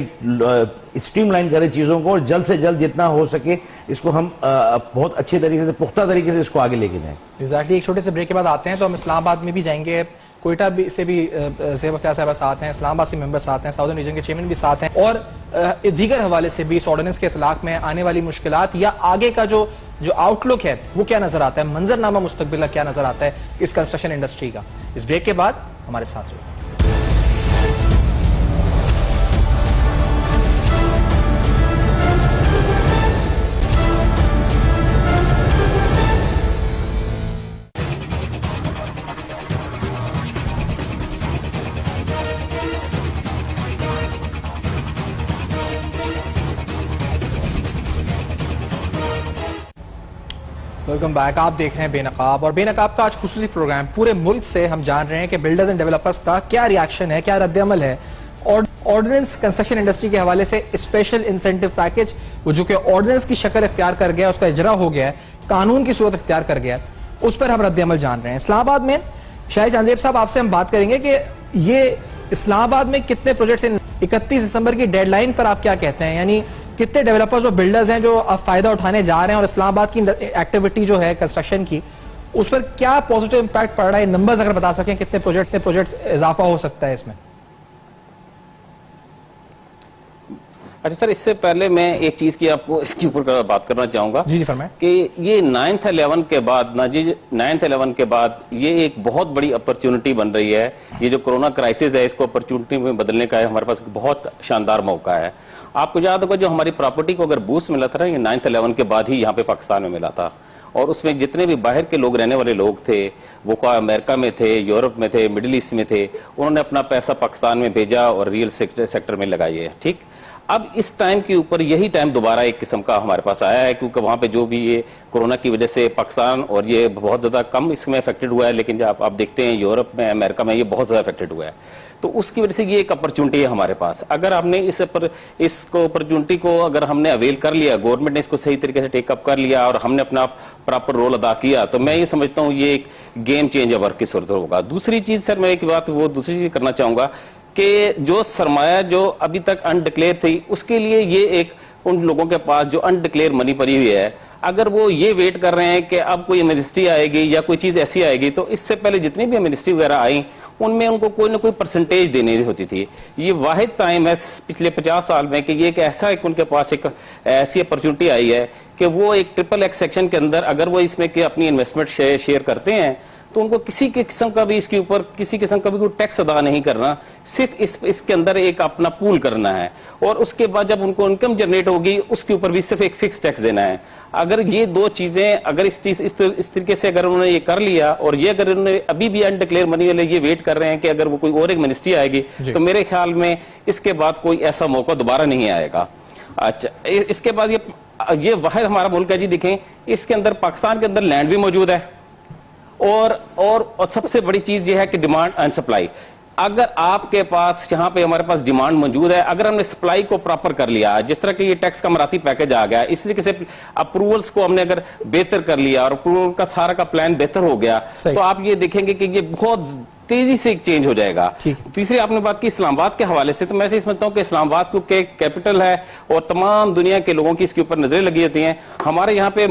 स्ट्रीमलाइन करें चीजों को और जल्द से जल्द जितना हो सके इसको हम बहुत अच्छे तरीके से, पुख्ता तरीके से इसको आगे लेके जाएं। एग्जैक्टली। एक छोटे से ब्रेक के बाद आते हैं तो हम इस्लामाबाद में भी जाएंगे, कोयटा भी से भी ज़ेब अख्तियार साहब साथ हैं, इस्लामाबाद से मेंबर साथ हैं, साउदर्न रीजन के चेयरमैन भी साथ हैं, और दीगर हवाले से भी इस ऑर्डिनेंस के इतलाक में आने वाली मुश्किलात या आगे का जो आउटलुक है वो क्या नजर आता है, मंजरनामा मुस्तकबिल का क्या नजर आता है इस कंस्ट्रक्शन इंडस्ट्री का। इस ब्रेक के बाद हमारे साथ रहिए। Welcome back. आप देख रहे हैं बेनकाब, और बेनकाब का आज खुसूसी प्रोग्राम। पूरे मुल्क से हम जान रहे हैं कि बिल्डर्स एंड डेवलपर्स का क्या रिएक्शन है, क्या रद्द-ए-अमल है और ऑर्डिनेंस कंस्ट्रक्शन इंडस्ट्री के हवाले से स्पेशल इंसेंटिव पैकेज वो जो कि ऑर्डिनेंस की शक्ल इख्तियार कर गया, उसका इजरा हो गया है, कानून की सूरत इख्तियार कर गया, उस पर हम रद्द-ए-अमल जान रहे हैं। इस्लामाबाद में शाहिद जानजेब साहब, आपसे हम बात करेंगे कि ये इस्लामाबाद में कितने प्रोजेक्ट्स 31 दिसंबर की डेडलाइन पर आप क्या कहते हैं, यानी कितने डेवलपर्स और बिल्डर्स हैं जो अब फायदा उठाने जा रहे हैं, और इस्लामाबाद की एक्टिविटी जो है कंस्ट्रक्शन की उस पर क्या पॉजिटिव इंपैक्ट पड़ रहा है? नंबर्स अगर बता सकें, कितने प्रोजेक्ट्स इजाफा हो सकता है इसमें? अच्छा सर, इससे पहले मैं एक चीज की आपको इसके ऊपर बात करना चाहूंगा। जी फरमाएं। कि ये 9/11 के बाद ना जी, 9/11 के बाद ये एक बहुत बड़ी अपॉर्चुनिटी बन रही है। ये जो कोरोना क्राइसिस है इसको अपॉर्चुनिटी में बदलने का है, हमारे पास बहुत शानदार मौका है। आपको याद होगा जो हमारी प्रॉपर्टी को अगर बूस्ट मिला था ना, ये 9/11 के बाद ही यहाँ पे पाकिस्तान में मिला था। और उसमें जितने भी बाहर के लोग रहने वाले लोग थे, वो अमेरिका में थे, यूरोप में थे, मिडिल ईस्ट में थे, उन्होंने अपना पैसा पाकिस्तान में भेजा और रियल सेक्टर में लगाई है। ठीक, अब इस टाइम के ऊपर यही टाइम दोबारा एक किस्म का हमारे पास आया है, क्योंकि वहां पे जो भी ये कोरोना की वजह से पाकिस्तान और ये बहुत ज्यादा कम इसमें अफेक्टेड हुआ है, लेकिन जब आप देखते हैं यूरोप में, अमेरिका में ये बहुत ज्यादा अफेक्टेड हुआ है। तो उसकी वजह से ये एक अपॉर्चुनिटी है हमारे पास। अगर हमने इसको अपॉर्चुनिटी को अगर हमने अवेल कर लिया, गवर्नमेंट ने इसको सही तरीके से टेकअप कर लिया और हमने अपना प्रॉपर रोल अदा किया, तो मैं ये समझता हूँ ये एक गेम चेंजर की सूरत होगा। दूसरी चीज सर, मैं एक बात वो दूसरी चीज करना चाहूंगा कि जो सरमाया जो अभी तक अनडिक्लेयर थी, उसके लिए ये एक उन लोगों के पास जो अनडिक्लेयर मनी पड़ी हुई है, अगर वो ये वेट कर रहे हैं कि अब कोई एमनेस्टी आएगी या कोई चीज ऐसी आएगी, तो इससे पहले जितनी भी एमनेस्टी वगैरह आई उनमें उनको कोई ना कोई परसेंटेज देनी होती थी। ये वाहिद टाइम है पिछले 50 साल में कि ये एक ऐसा एक उनके पास एक ऐसी अपॉर्चुनिटी आई है कि वो एक XXX सेक्शन के अंदर अगर वो इसमें कि अपनी इन्वेस्टमेंट शेयर करते हैं तो उनको किसी के किस्म का भी इसके ऊपर किसी किस्म का भी कोई टैक्स अदा नहीं करना, सिर्फ इसके अंदर एक अपना पूल करना है, और उसके बाद जब उनको इनकम जनरेट होगी उसके ऊपर भी सिर्फ एक फिक्स टैक्स देना है। अगर ये दो चीजें अगर इस तरीके से अगर उन्होंने ये कर लिया, और ये अगर उन्होंने अभी भी अनडिक्लेयर मनी वाले ये वेट कर रहे हैं कि अगर वो कोई और एक मिनिस्ट्री आएगी, तो मेरे ख्याल में इसके बाद कोई ऐसा मौका दोबारा नहीं आएगा। अच्छा, इसके बाद ये वाहिद हमारा मुल्क है जी। देखें, इसके अंदर पाकिस्तान के अंदर लैंड भी मौजूद है, और सबसे बड़ी चीज ये है कि डिमांड एंड सप्लाई। अगर आपके पास यहाँ पे हमारे पास डिमांड मौजूद है, अगर हमने सप्लाई को प्रॉपर कर लिया, जिस तरह के ये टैक्स का मराती पैकेज आ गया, इस तरीके से अप्रूवल्स को हमने अगर बेहतर कर लिया और अप्रूवल का सारा का प्लान बेहतर हो गया, तो आप ये देखेंगे कि ये बहुत तेजी से एक चेंज हो जाएगा। तीसरी आपने बात की इस्लामाबाद के हवाले से, तो मैं ऐसे समझता हूँ कि इस्लामाबाद क्योंकि कैपिटल है और तमाम दुनिया के लोगों की इसके ऊपर नजरें लगी होती हैं। हमारे यहाँ पे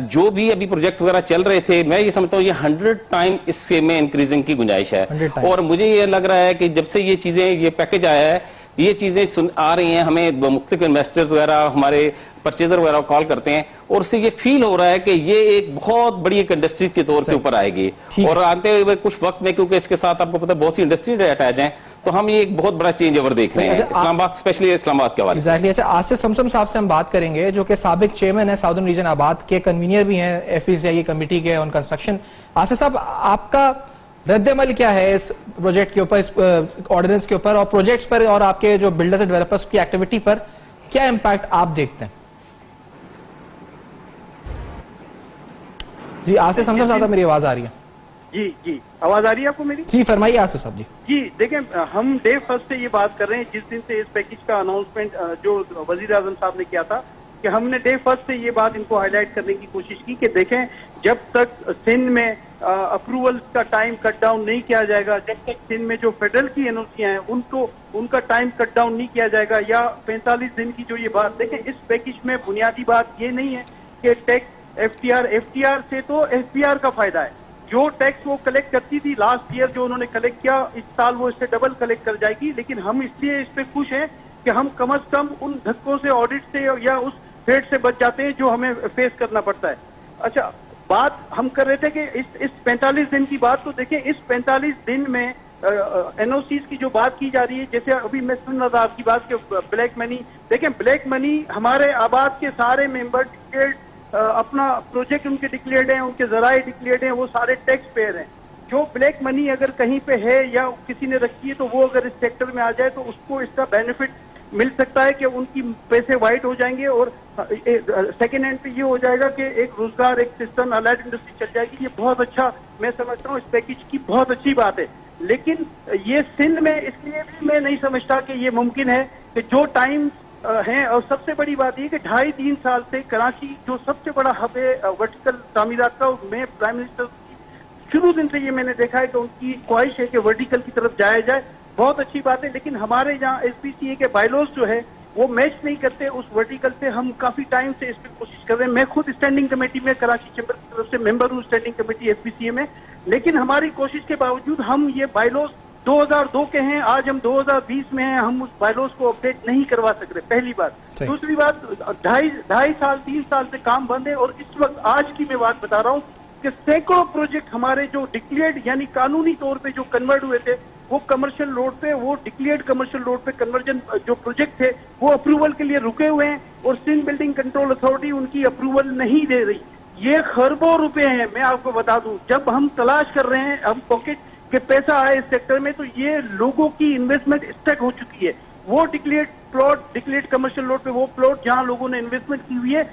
जो भी अभी प्रोजेक्ट वगैरह चल रहे थे, मैं ये समझता हूँ ये 100 टाइम इससे में इंक्रीजिंग की गुंजाइश है। और मुझे ये लग रहा है कि जब से ये चीजें, ये पैकेज आया है, ये चीजें आ रही हैं, हमें मुख्तलिफ इन्वेस्टर्स वगैरह, हमारे परचेजर वगैरह कॉल करते हैं, और उससे ये फील हो रहा है कि ये एक बहुत बड़ी एक इंडस्ट्री के तौर के ऊपर आएगी। और आते हुए कुछ वक्त में, क्योंकि इसके साथ आपको पता है बहुत सी इंडस्ट्री अटैच हैं, तो हम ये एक बहुत बड़ा चेंज ओवर देख रहे हैं इस्लामाबाद, स्पेशली इस्लामाबाद के हवाले से। अच्छा, आसिफ समसम साहब से हम बात करेंगे, जो कि साबिक चेयरमैन है साउदर्न रीजन आबाद के, कन्वीनियर भी हैं FPCI कमेटी के ऑन कंस्ट्रक्शन। आसिफ साहब, आपका रद्द-ए-अमल क्या है इस प्रोजेक्ट के ऊपर, इस ऑर्डिनेंस के ऊपर और प्रोजेक्ट्स पर, और आपके जो बिल्डर्स एंड डेवलपर्स की एक्टिविटी पर क्या इंपैक्ट आप देखते हैं? जी आसिफ समसम साहब, मेरी आवाज आ रही है? जी आवाज आ रही है आपको मेरी? जी फरमाइए आसिफ साहब। जी देखें, हम डे फर्स्ट से ये बात कर रहे हैं, जिस दिन से इस पैकेज का अनाउंसमेंट जो वजीर आजम साहब ने किया था, कि हमने डे फर्स्ट से ये बात इनको हाईलाइट करने की कोशिश की कि देखें जब तक सिंध में अप्रूवल का टाइम कट डाउन नहीं किया जाएगा, जब तक सिंध में जो फेडरल की एनओसीआं हैं उनका टाइम कट डाउन नहीं किया जाएगा, या 45 दिन की जो ये बात, देखें इस पैकेज में बुनियादी बात ये नहीं है कि टैक्स एफटीआर से तो एफपीआर का फायदा है। जो टैक्स वो कलेक्ट करती थी लास्ट ईयर, जो उन्होंने कलेक्ट किया, इस साल वो इससे डबल कलेक्ट कर जाएगी। लेकिन हम इसलिए इस पे खुश हैं कि हम कम से कम उन धक्कों से, ऑडिट से या उस फेड से बच जाते हैं जो हमें फेस करना पड़ता है। अच्छा, बात हम कर रहे थे कि इस 45 दिन की बात, तो देखें इस 45 दिन में एनओसीज की जो बात की जा रही है, जैसे अभी मैं सुन रहा था आपकी बात के ब्लैक मनी, देखें ब्लैक मनी हमारे आबाद के सारे मेंबर डिक्लेयर्ड, अपना प्रोजेक्ट उनके डिक्लेयर्ड हैं, उनके जराए डिक्लेयर्ड हैं, वो सारे टैक्स पेयर हैं। जो ब्लैक मनी अगर कहीं पे है या किसी ने रखी है, तो वो अगर इस सेक्टर में आ जाए तो उसको इसका बेनिफिट मिल सकता है कि उनकी पैसे वाइट हो जाएंगे, और सेकेंड हैंड पे ये हो जाएगा कि एक रोजगार, एक सिस्टम, अलर्ट इंडस्ट्री चल जाएगी। ये बहुत अच्छा, मैं समझता हूँ इस पैकेज की बहुत अच्छी बात है। लेकिन ये सिंध में इसलिए भी मैं नहीं समझता कि ये मुमकिन है कि जो टाइम है, और सबसे बड़ी बात ये कि 2.5-3 साल से कराची जो सबसे बड़ा हब है वर्टिकल तामीरात का, मैं प्राइम मिनिस्टर शुरू दिन से ये मैंने देखा है कि उनकी ख्वाहिश है कि वर्टिकल की तरफ जाया जाए, बहुत अच्छी बात है। लेकिन हमारे यहाँ एसपीसीए के बायलॉज जो है वो मैच नहीं करते उस वर्टिकल से। हम काफी टाइम से इस पर कोशिश कर रहे हैं। मैं खुद स्टैंडिंग कमेटी में कराची चैम्बर की तरफ से मेंबर हूँ, स्टैंडिंग कमेटी एसपीसीए में। लेकिन हमारी कोशिश के बावजूद हम ये बायलॉज 2002 के हैं, आज हम 2020 में हैं, हम उस बायलॉज को अपडेट नहीं करवा सक रहे, पहली बात। दूसरी बात, 2.5-3 साल से काम बंद है, और इस वक्त आज की मैं बात बता रहा हूँ कि सैकड़ों प्रोजेक्ट हमारे जो डिक्लेयर्ड यानी कानूनी तौर पे जो कन्वर्ट हुए थे, वो कमर्शियल रोड पे, वो डिक्लेयर्ड कमर्शियल रोड पे कन्वर्जन जो प्रोजेक्ट थे वो अप्रूवल के लिए रुके हुए हैं, और सिंध बिल्डिंग कंट्रोल अथॉरिटी उनकी अप्रूवल नहीं दे रही। ये खरबों रुपए हैं, मैं आपको बता दूं। जब हम तलाश कर रहे हैं, हम पॉकेट के पैसा आए इस सेक्टर में, तो ये लोगों की इन्वेस्टमेंट स्टक हो चुकी है। वो declared plot, declared commercial road पे वो प्लॉट जहां लोगों ने इन्वेस्टमेंट की हुई है,